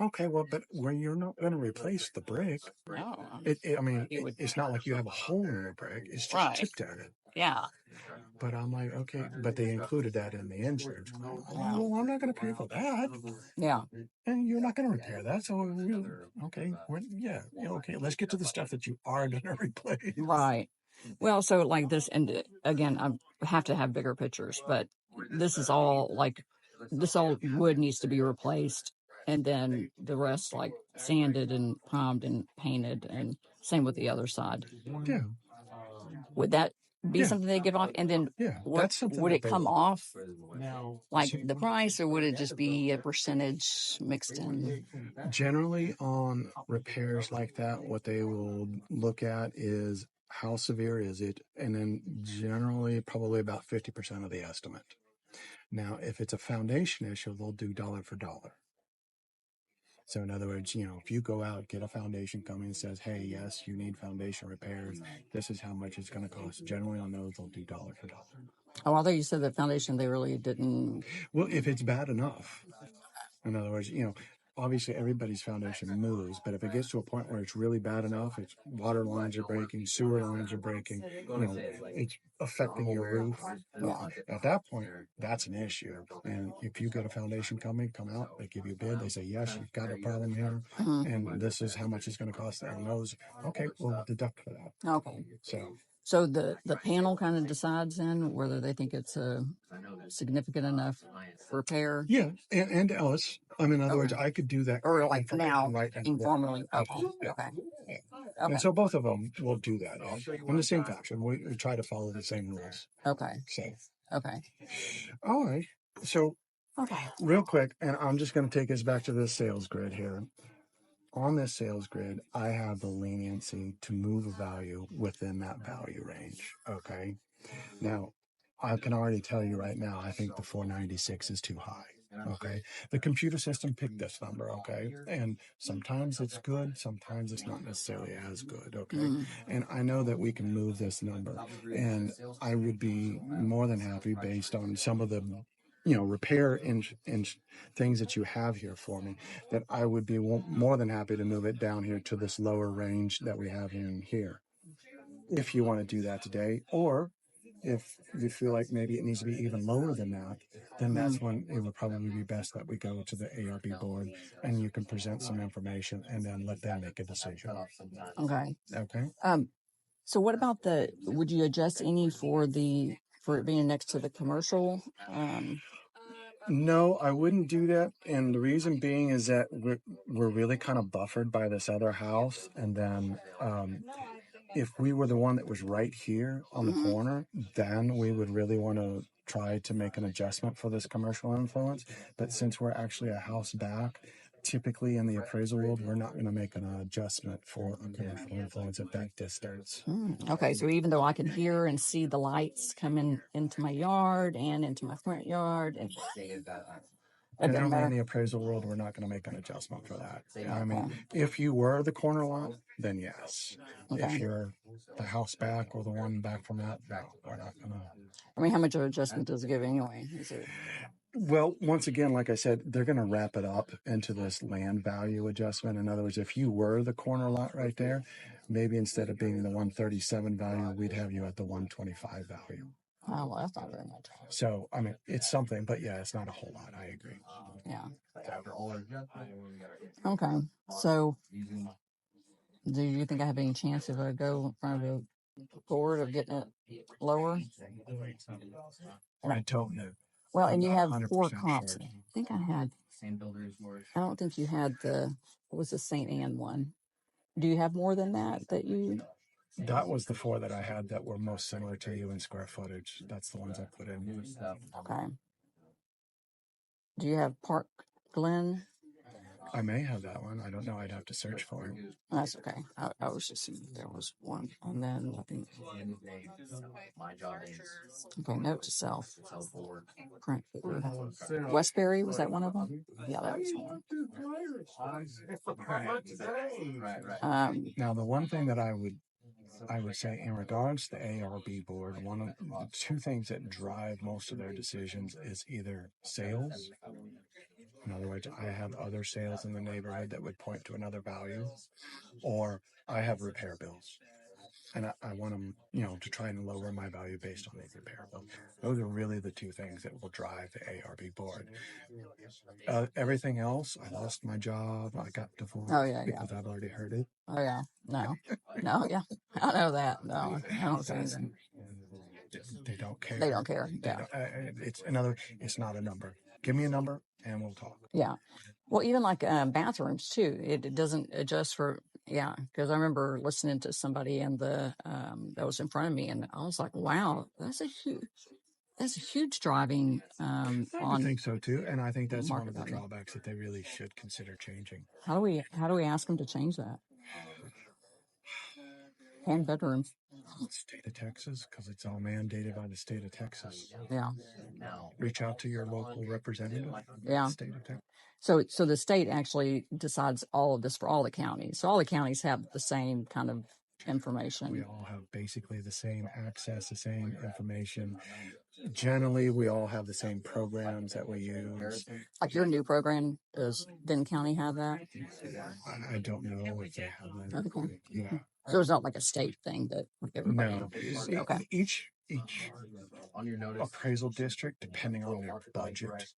Okay, well, but when you're not going to replace the brick, it's not like you have a hole in your brick; it's just chipped at it. Yeah. But I'm like, okay, but they included that in the insurance claim. Oh, well, I'm not going to pay for that. Yeah. And you're not going to repair that. So, okay, let's get to the stuff that you are going to replace. Right. Well, so like this, and again, I have to have bigger pictures, but this is all this all wood needs to be replaced, and then the rest like sanded and primed and painted, and same with the other side. Yeah. Would that be something they give off? And then that's something would it come off like the price, or would it just be a percentage mixed in? Generally on repairs like that, what they will look at is how severe is it, and then generally probably about 50% of the estimate. Now, if it's a foundation issue, they'll do dollar for dollar. So in other words, if you go out, get a foundation company and says, hey, yes, you need foundation repairs, this is how much it's going to cost. Generally on those, they'll do dollar for dollar. Oh, I thought you said that foundation, they really didn't. Well, if it's bad enough, in other words, obviously everybody's foundation moves, but if it gets to a point where it's really bad enough, it's water lines are breaking, sewer lines are breaking, it's affecting your roof. At that point, that's an issue. And if you get a foundation company, come out, they give you a bid, they say, yes, you've got a problem here, and this is how much it's going to cost. And those, okay, we'll deduct for that. Okay. So the panel kind of decides then whether they think it's a significant enough repair. Yeah, and us. I mean, in other words, I could do that. Or like now, informally. Okay. And so both of them will do that in the same fashion. We try to follow the same rules. Okay. So. Okay. All right. So. Okay. Real quick, and I'm just going to take us back to this sales grid here. On this sales grid, I have the leniency to move a value within that value range. Okay. Now, I can already tell you right now, I think the 496 is too high. Okay. The computer system picked this number. Okay. And sometimes it's good. Sometimes it's not necessarily as good. Okay. And I know that we can move this number, and I would be more than happy based on some of the repair in things that you have here for me, that I would be more than happy to move it down here to this lower range that we have in here. If you want to do that today, or if you feel like maybe it needs to be even lower than that, then that's when it would probably be best that we go to the ARB board and you can present some information and then let them make a decision. Okay. Okay. So what about would you adjust any for it being next to the commercial? No, I wouldn't do that. And the reason being is that we're really kind of buffered by this other house. And then if we were the one that was right here on the corner, then we would really want to try to make an adjustment for this commercial influence. But since we're actually a house back, typically in the appraisal world, we're not going to make an adjustment for a commercial influence at that distance. Okay, so even though I can hear and see the lights coming into my yard and into my front yard, it doesn't Generally, in matter. the appraisal world, we're not going to make an adjustment for that. I mean, if you were the corner lot, then yes. Okay. If you're the house back or the one back from that, no, we're not going to. I mean, how much of an adjustment does it give anyway? Is it? Well, once again, like I said, they're going to wrap it up into this land value adjustment. In other words, if you were the corner lot right there, maybe instead of being the 137 value, we'd have you at the 125 value. Oh, well, that's not very much. So, I mean, it's something, but yeah, it's not a whole lot. I agree. Yeah. Okay. So, do you think I have any chance if I go in front of the board of getting it lower? I don't know. Well, and you have 100% 4 comps. sure. I think I had. I don't think you had what was the St. Anne one? Do you have more than that you? That was the 4 that I had that were most similar to you in square footage. That's the ones I put in. Okay. Do you have Park Glen? I may have that one. I don't know. I'd have to search for it. That's okay. I was just seeing if there was one. And then I think. Okay, note to self. Print. Westbury, was that one of them? Yeah, that was one. Now, the one thing that I would say in regards to the ARB board, one of the 2 things that drive most of their decisions is either sales. In other words, I have other sales in the neighborhood that would point to another value, or I have repair bills. And I want them, to try and lower my value based on these repair bills. Those are really the 2 things that will drive the ARB board. Everything else, I lost my job, I got divorced because I've already heard it. Oh, yeah. No, yeah. I know that. No, I don't say anything. They don't care. They don't care. Yeah. It's not a number. Give me a number and we'll talk. Yeah. Well, even like bathrooms too. It doesn't adjust for, because I remember listening to somebody and that was in front of me, and I was like, wow, that's a huge driving. I think so too, and I think that's one of the drawbacks that they really should consider changing. How do we ask them to change that? And bedrooms. State of Texas, because it's all mandated by the state of Texas. Yeah. Reach out to your local representative. Yeah. State of Texas. So the state actually decides all of this for all the counties. So all the counties have the same kind of information. We all have basically the same access, the same information. Generally, we all have the same programs that we use. Like your new program, does Denton County have that? I don't know if they have that. Okay. Yeah. So it's not like a state thing that everybody. No. Okay. Each appraisal district, depending on their budget.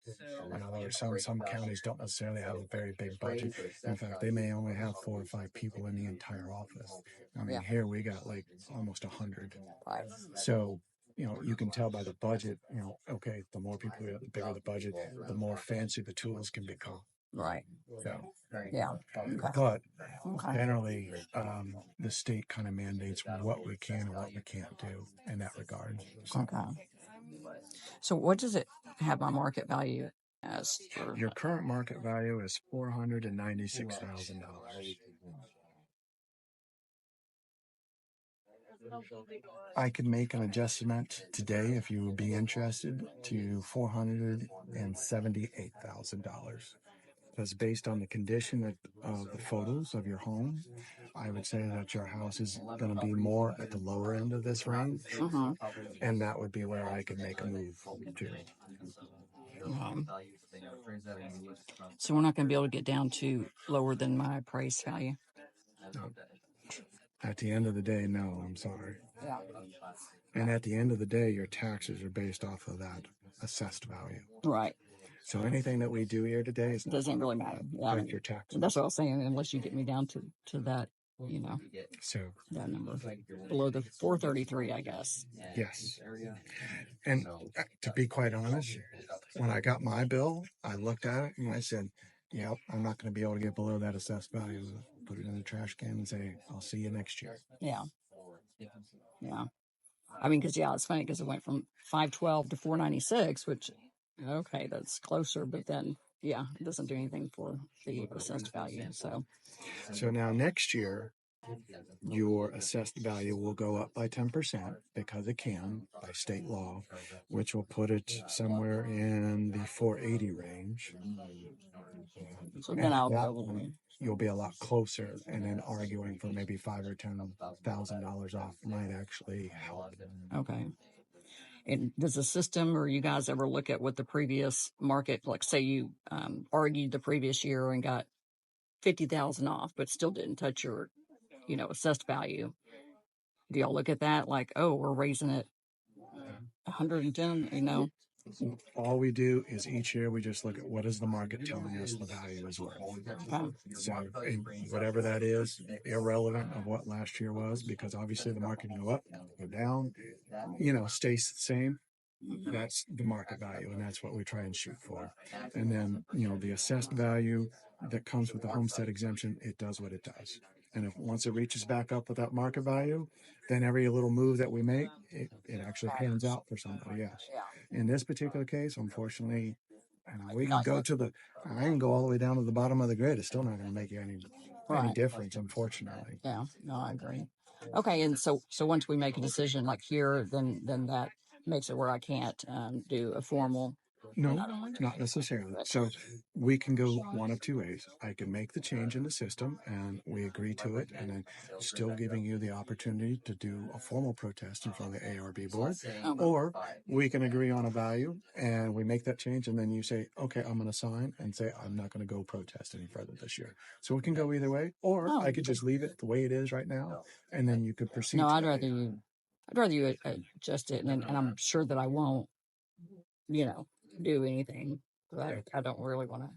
In other words, some counties don't necessarily have a very big budget. In fact, they may only have 4 or 5 people in the entire office. I mean, here we got like almost 100. Right. So, you can tell by the budget, okay, the more people, the bigger the budget, the more fancy the tools can become. Right. So, yeah. Okay. But generally, the state kind of mandates what we can and what we can't do in that regard. So, okay. So what does it have my market value as? Your current market value is $496,000. I could make an adjustment today if you would be interested to $478,000. Because based on the condition of the photos of your home, I would say that your house is going to be more at the lower end of this range. And that would be where I could make a move to. So we're not going to be able to get down to lower than my price value? No. At the end of the day, no, I'm sorry. Yeah. And at the end of the day, your taxes are based off of that assessed value. Right. So anything that we do here today doesn't really matter. Yeah, your taxes. That's what I was saying. Unless you get me down to that, So that number below the 433, I guess. Yes. And to be quite honest, when I got my bill, I looked at it and I said, "Yep, I'm not going to be able to get below that assessed value." Put it in the trash can and say, "I'll see you next year." Yeah. Yeah. I mean, because it's funny because it went from 512 to 496, which. Okay, that's closer, but then yeah, it doesn't do anything for the assessed value. So now next year, your assessed value will go up by 10% because it can by state law, which will put it somewhere in the 480 range. so And then at I'll that go. point, you'll be a lot closer, and then arguing for maybe $5,000 or $10,000 off might actually help. Okay. And does the system or you guys ever look at what the previous market, like say you argued the previous year and got 50,000 off, but still didn't touch your, assessed value? Do y'all look at that like, oh, we're raising it 110, All we do is each year we just look at what is the market telling us the value is worth. So whatever that is, irrelevant of what last year was, because obviously the market can go up, go down, stays the same. That's the market value, and that's what we try and shoot for. And then, the assessed value that comes with the homestead exemption, it does what it does. And if once it reaches back up with that market value, then every little move that we make, it actually pans out for somebody else. In this particular case, unfortunately, we can go I can go all the way down to the bottom of the grid. It's still not going to make any difference, unfortunately. Yeah, no, I agree. Okay, and so once we make a decision like here, then that makes it where I can't do a formal. No, not necessarily. So we can go one of two ways. I can make the change in the system and we agree to it, and then still giving you the opportunity to do a formal protest in front of the ARB board. Or we can agree on a value and we make that change, and then you say, okay, I'm going to sign and say, I'm not going to go protest any further this year. So we can go either way, or I could just leave it the way it is right now, and then you could proceed. No, I'd rather you adjust it, and I'm sure that I won't, do anything. I don't really want to.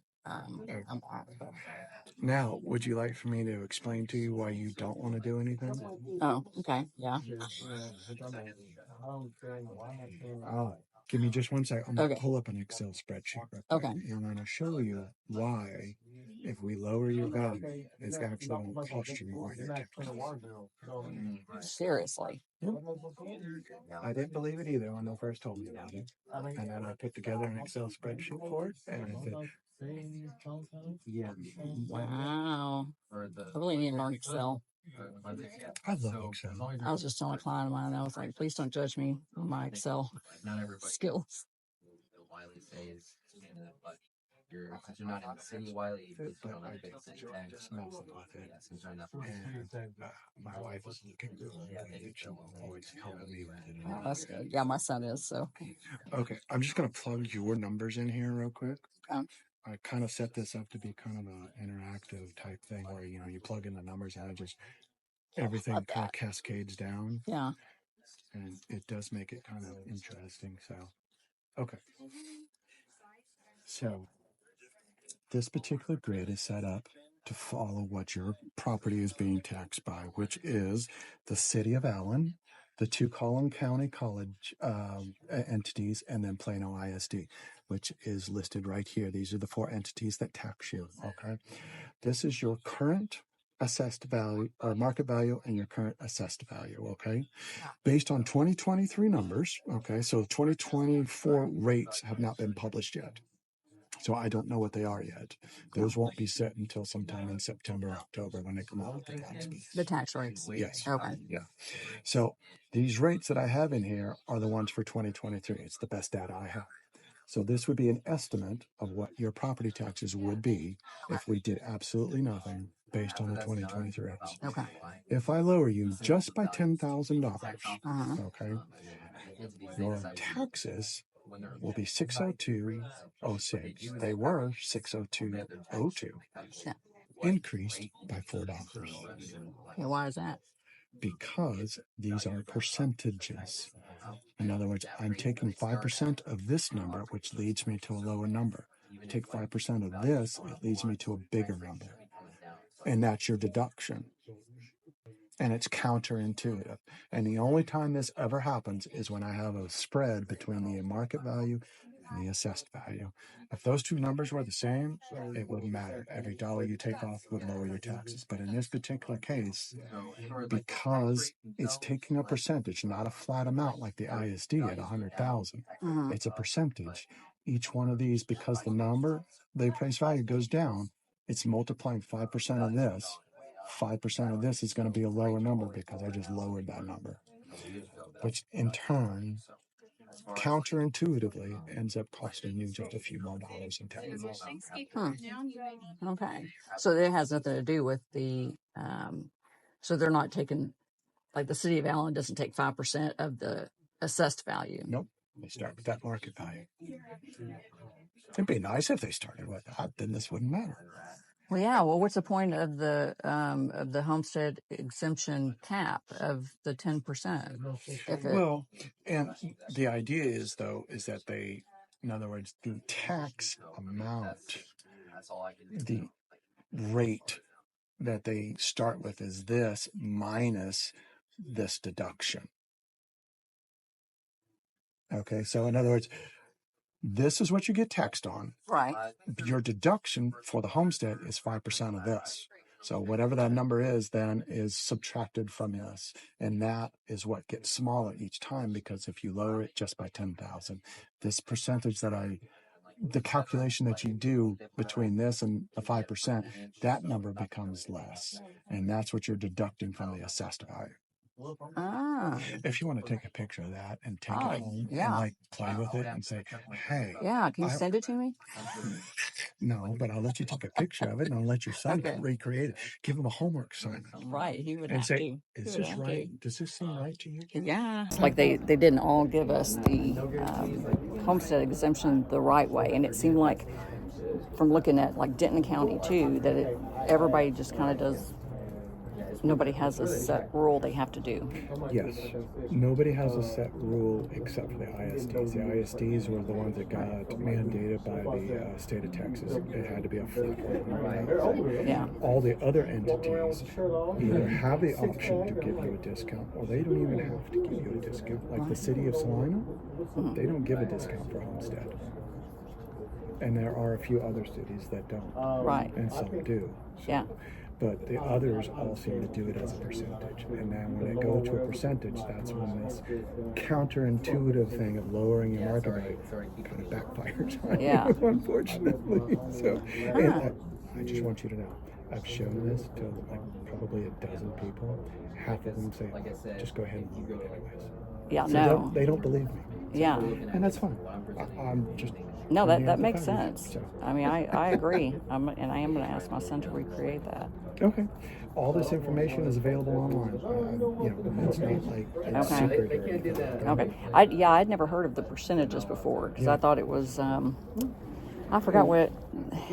Now, would you like for me to explain to you why you don't want to do anything? Oh, okay, yeah. Give me just one second. I'm going to pull up an Excel spreadsheet. Okay. And I'm going to show you why, if we lower your value, it's actually going to cost you more. Seriously. I didn't believe it either when they first told me about it. And then I put together an Excel spreadsheet for it, and I said, yeah. Wow. I really need to learn Excel. I love Excel. I was just telling a client of mine, I was like, please don't judge me on my Excel skills. Since you're not in the city, Wiley, my wife is looking really, she'll always help me with it. Oh, that's good. Yeah, my son is. So okay, I'm just gonna plug your numbers in here real quick. Okay. I kind of set this up to be kind of an interactive type thing where you plug in the numbers and it just everything kind of cascades down. Yeah. And it does make it kind of interesting. So okay. So this particular grid is set up to follow what your property is being taxed by, which is the City of Allen, the two Collin County College entities, and then Plano ISD, which is listed right here. These are the four entities that tax you, okay? This is your current assessed value or market value and your current assessed value, okay? Based on 2023 numbers, okay? So 2024 rates have not been published yet. So I don't know what they are yet. Those won't be set until sometime in September, October when they come out with the tax bills. The tax rates. Yes. Okay. Yeah. So these rates that I have in here are the ones for 2023. It's the best data I have. So this would be an estimate of what your property taxes would be if we did absolutely nothing based on the 2023 rates. Okay. If I lower you just by $10,000, okay, your taxes will be 602.06. They were 602.02. Yeah. Increased by $4. Okay, why is that? Because these are percentages. In other words, I'm taking 5% of this number, which leads me to a lower number. I take 5% of this, it leads me to a bigger number. And that's your deduction. And it's counterintuitive. And the only time this ever happens is when I have a spread between the market value and the assessed value. If those two numbers were the same, it wouldn't matter. Every dollar you take off would lower your taxes. But in this particular case, because it's taking a percentage, not a flat amount like the ISD at 100,000, it's a percentage. each one of these, because the appraised value goes down, it's multiplying 5% of this. 5% of this is going to be a lower number because I just lowered that number, which in turn, counterintuitively, ends up costing you just a few more dollars in taxes. Okay. So it has nothing to do with the, so they're not taking, like the city of Allen doesn't take 5% of the assessed value. Nope. They start with that market value. It'd be nice if they started with that, then this wouldn't matter. Well, yeah. Well, what's the point of the homestead exemption cap of the 10%? Well, and the idea is that they, in other words, the tax amount, the rate that they start with is this minus this deduction. Okay, so in other words, this is what you get taxed on. Right. Your deduction for the homestead is 5% of this. So whatever that number is then is subtracted from this. And that is what gets smaller each time, because if you lower it just by 10,000, this percentage the calculation that you do between this and the 5%, that number becomes less. And that's what you're deducting from the assessed value. If you want to take a picture of that and take it home and like play with it and say, hey. Yeah, can you send it to me? No, but I'll let you take a picture of it and I'll let your son recreate it. Give him a homework assignment. Right, he would and have say, to. Is this right? Does this seem right to you? Yeah. Like they didn't all give us the homestead exemption the right way. And it seemed like, from looking at like Denton County too, that everybody just kind of does. Nobody has a set rule they have to do. Yes. Nobody has a set rule except for the ISDs. The ISDs were the ones that got mandated by the state of Texas. It had to be a flat rate. Yeah. All the other entities either have the option to give you a discount, or they don't even have to give you a discount. Like the city of Salina, they don't give a discount for homestead. And there are a few other cities that don't. Right. And some do. So. Yeah. But the others all seem to do it as a percentage. And then when they go to a percentage, that's when this counterintuitive thing of lowering your market value kind of backfires on you, unfortunately. So, and I just want you to know, I've shown this to like probably a dozen people. Half of them say, just go ahead and lower it anyways. Yeah, so no. They don't believe me. So, yeah. And that's fine. I'm just... No, that makes sense. So. I mean, I agree. And I am going to ask my son to recreate that. Okay. All this information is available online. It's not like it's secret or anything. Okay. I'd never heard of the percentages before, because I thought it was, I forgot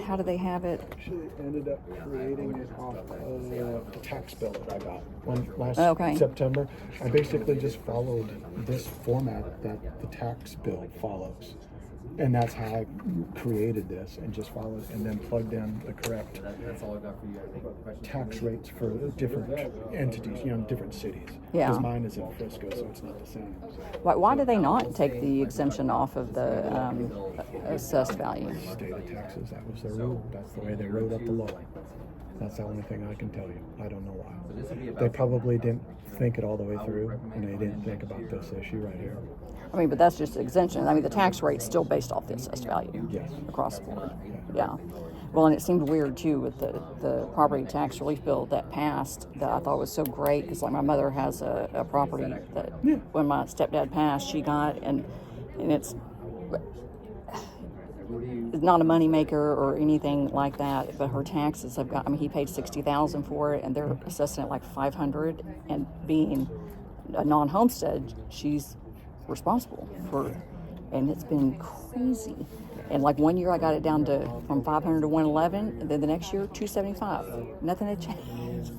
how do they have it? I actually ended up creating it off of the tax bill that I got last September. I basically just followed this format that the tax bill follows. And that's how I created this, and just followed and then plugged in the correct tax rates for different entities, different cities. Yeah. Because mine is in Frisco, so it's not the same. Why do they not take the exemption off of the assessed value? State of Texas, that was their rule. That's the way they wrote up the law. That's the only thing I can tell you. I don't know why. They probably didn't think it all the way through, and they didn't think about this issue right here. I mean, but that's just exemption. I mean, the tax rate's still based off the assessed value. Yes. Across the board. Yeah. Well, and it seemed weird, too, with the property tax relief bill that passed, that I thought was so great, because, like, my mother has a property that when my stepdad passed, she got, and it's not a moneymaker or anything like that, but her taxes have got, I mean, he paid $60,000 for it, and they're assessing it like $500, and being a non-homestead, she's responsible for, and it's been crazy. And like one year I got it down to from 500 to 111, and then the next year 275. Nothing had changed.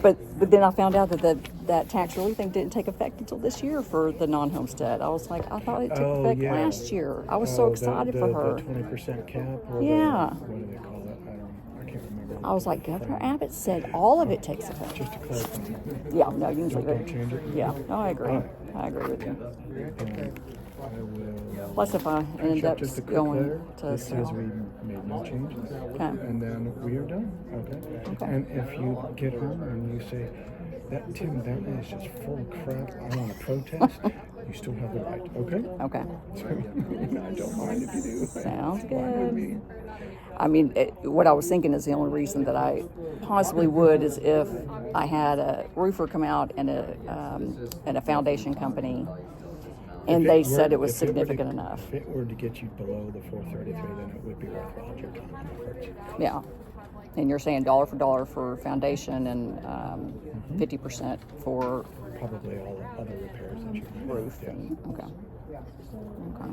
But then I found out that tax relief thing didn't take effect until this year for the non-homestead. I was like, I thought it took effect last year. I was so excited for her. The 20% cap. Or what do they call it? I can't remember. I was like, Governor Abbott said all of it takes effect. Just to clarify. Yeah, no, you can leave it. Don't change it. Yeah, no, I agree. I agree with you. I will. Plus, if I end up going to this says we made no changes, and then we are done. Okay. And if you get home and you say, Tim, that is just full of crap. I want to protest. You still have the right, okay? Okay. I don't mind if you do. Sounds It's fine with good. me. I mean, what I was thinking is the only reason that I possibly would is if I had a roofer come out and a foundation company, and they said it was significant enough. If it were to get you below the 433, then it would be worthwhile your time and effort. Yeah. And you're saying dollar for dollar for foundation and 50% for Probably all other repairs that you might roof. have, yes. Okay. Okay.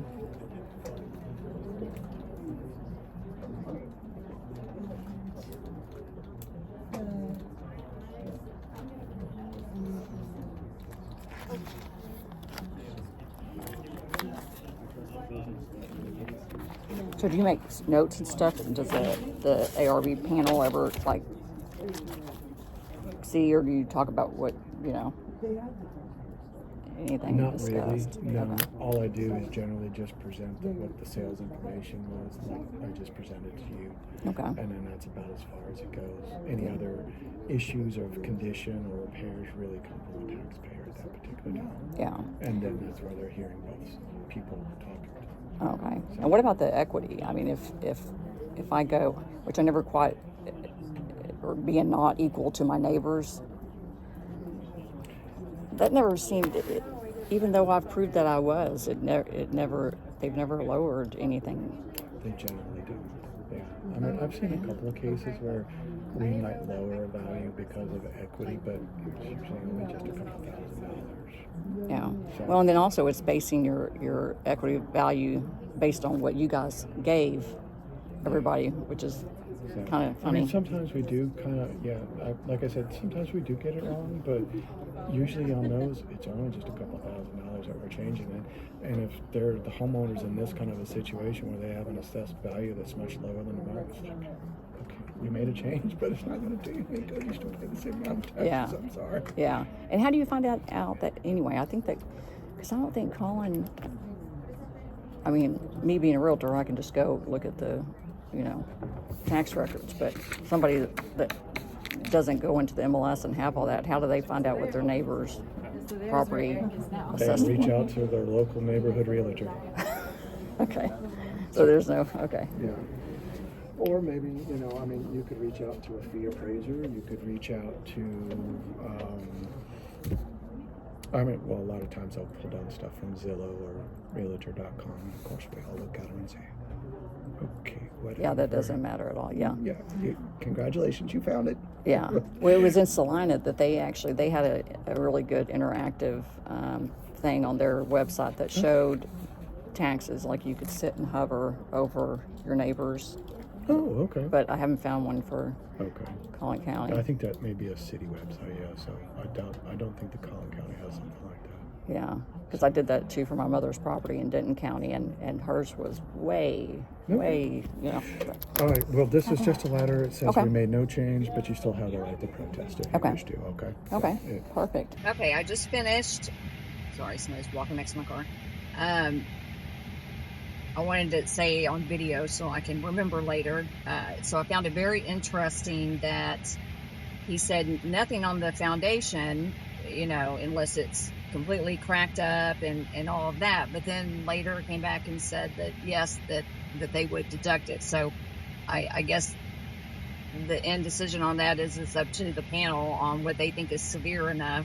So do you make notes and stuff? Does the ARB panel ever like see, or do you talk about what, anything Not discussed? really. No. Okay. All I do is generally just present what the sales information was. Like I just present it to you. Okay. And then that's about as far as it goes. Any other issues of condition or repairs really come from the taxpayer at that particular time. Yeah. And then that's where they're hearing both people talking. Okay. And what about the equity? I mean, if I go, which I never quite, or being not equal to my neighbors, that never seemed. Even though I've proved that I was, they've never lowered anything. They generally do. Yeah. I mean, I've seen a couple of cases where we might lower a value because of equity, but it's usually only just a couple $1,000. Yeah. So, Well, and then also it's basing your equity value based on what you guys gave everybody, which is kind of funny. I mean, sometimes we do kind of, like I said, sometimes we do get it wrong, but usually on those, it's only just a couple $1,000 that we're changing it. And if they're the homeowners in this kind of a situation where they have an assessed value that's much lower than the market, it's like, okay, we made a change, but it's not going to do anything because you still pay the same amount of taxes. Yeah. I'm sorry. Yeah. And how do you find out that, anyway, I think that, because I don't think Colin, I mean, me being a realtor, I can just go look at the, tax records, but somebody that doesn't go into the MLS and have all that, how do they find out what their neighbor's property They assessment? reach out to their local neighborhood realtor. Okay. So there's no, okay. Yeah. Or maybe, you could reach out to a fee appraiser. You could reach out to, a lot of times I'll pull down stuff from Zillow or Realtor.com. Of course, we all look at them and say, okay, whatever. Yeah, that doesn't matter at all. Yeah. Yeah. Congratulations, you found it. Yeah. Well, it was in Salina that they had a really good interactive thing on their website that showed taxes, like you could sit and hover over your neighbors. Oh, okay. But I haven't found one for Collin County. I think that may be a city website, yeah. So I don't think the Collin County has something like that. Yeah, because I did that too for my mother's property in Denton County, and hers was way. All right. Well, this is just a letter. It says we made no change, but you still have the right to protest if you wish to. Okay. Okay. So, Perfect. Okay, I just finished. Sorry, somebody's walking next to my car. I wanted to say on video so I can remember later. So I found it very interesting that he said nothing on the foundation, unless it's completely cracked up and all of that. But then later came back and said that, yes, that they would deduct it. So I guess the end decision on that is it's up to the panel on what they think is severe enough.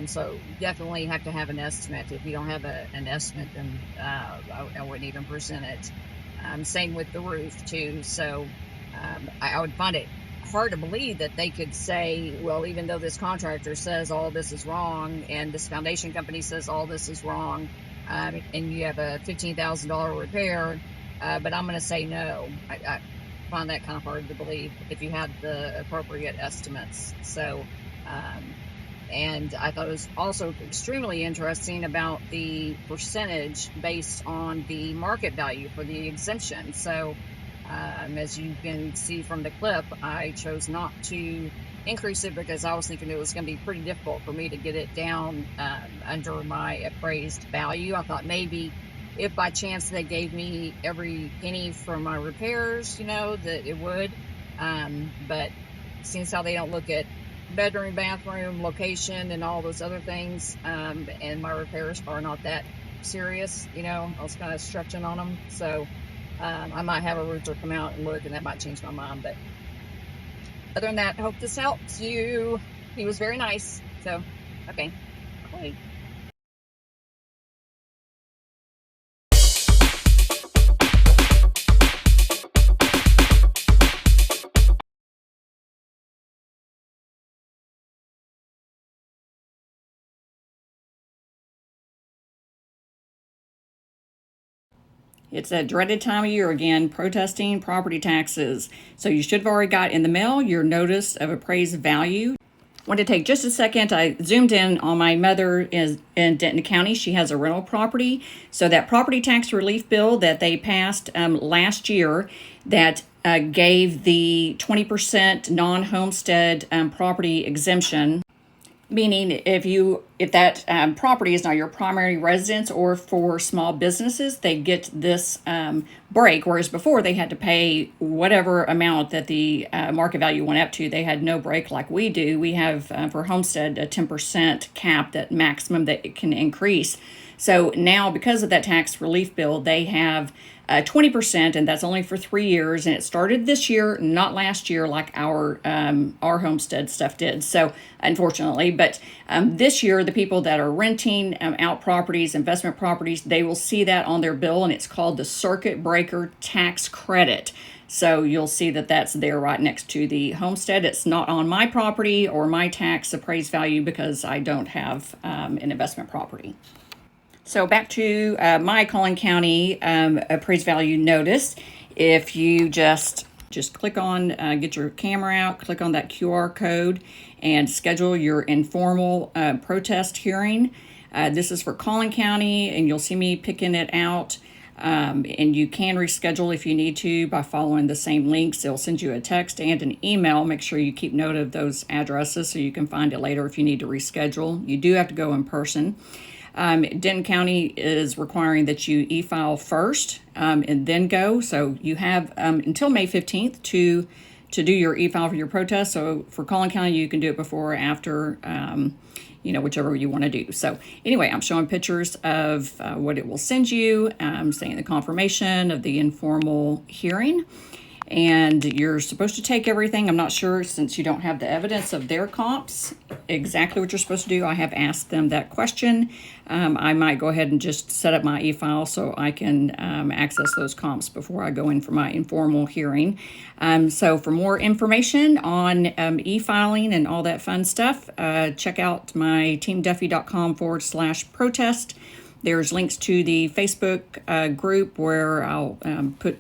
So definitely have to have an estimate. If you don't have an estimate, then I wouldn't even present it. Same with the roof too. So I would find it hard to believe that they could say, well, even though this contractor says all this is wrong and this foundation company says all this is wrong, and you have a $15,000 repair, but I'm going to say no. I find that kind of hard to believe if you had the appropriate estimates. So and I thought it was also extremely interesting about the percentage based on the market value for the exemption. So as you can see from the clip, I chose not to increase it because I was thinking it was going to be pretty difficult for me to get it down under my appraised value. I thought maybe if by chance they gave me every penny for my repairs, that it would. But since how they don't look at bedroom, bathroom, location, and all those other things. And my repairs are not that serious. I was kind of stretching on them. So I might have a roofer come out and look, and that might change my mind. But other than that, I hope this helps you. He was very nice. So, okay. Bye. It's that dreaded time of year again, protesting property taxes. So you should have already got in the mail your notice of appraised value. Want to take just a second. I zoomed in on my mother in Denton County. She has a rental property. So that property tax relief bill that they passed last year that gave the 20% non-homestead property exemption, meaning if that property is not your primary residence or for small businesses, they get this break, whereas before they had to pay whatever amount that the market value went up to. They had no break like we do. We have for homestead a 10% cap, that maximum that it can increase. So now, because of that tax relief bill, they have 20%, and that's only for 3 years. And it started this year, not last year, like our homestead stuff did. So unfortunately, but this year, the people that are renting out properties, investment properties, they will see that on their bill, and it's called the circuit breaker tax credit. So you'll see that that's there right next to the homestead. It's not on my property or my tax appraised value because I don't have an investment property. So back to my Collin County appraised value notice. If you just click on, get your camera out, click on that QR code, and schedule your informal protest hearing. This is for Collin County, and you'll see me picking it out. And you can reschedule if you need to by following the same links. They'll send you a text and an email. Make sure you keep note of those addresses so you can find it later if you need to reschedule. You do have to go in person. Denton County is requiring that you e-file first and then go. So you have until May 15th to do your e-file for your protest. So for Collin County, you can do it before or after, whichever you want to do. So anyway, I'm showing pictures of what it will send you, saying the confirmation of the informal hearing. And you're supposed to take everything. I'm not sure, since you don't have the evidence of their comps, exactly what you're supposed to do. I have asked them that question. I might go ahead and just set up my e-file so I can access those comps before I go in for my informal hearing. So for more information on e-filing and all that fun stuff, check out my teamduffy.com/protest. There's links to the Facebook group where I'll put,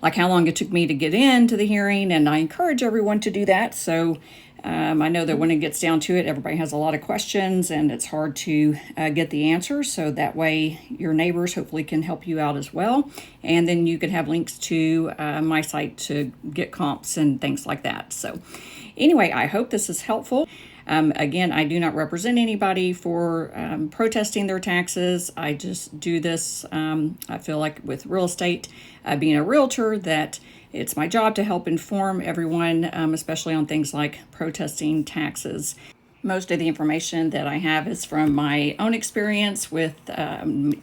like how long it took me to get into the hearing, and I encourage everyone to do that. So I know that when it gets down to it, everybody has a lot of questions, and it's hard to get the answers. So that way your neighbors hopefully can help you out as well. And then you can have links to my site to get comps and things like that. So anyway, I hope this is helpful. Again, I do not represent anybody for protesting their taxes. I just do this, I feel like with real estate, being a realtor, that it's my job to help inform everyone, especially on things like protesting taxes. Most of the information that I have is from my own experience with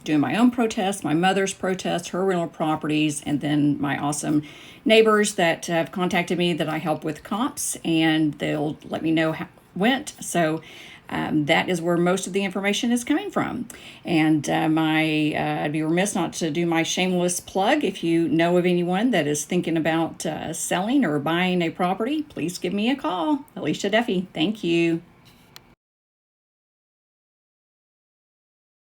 doing my own protests, my mother's protest, her rental properties, and then my awesome neighbors that have contacted me that I help with comps, and they'll let me know how it went. So that is where most of the information is coming from. And I'd be remiss not to do my shameless plug. If you know of anyone that is thinking about selling or buying a property, please give me a call. Alicia Duffy. Thank you.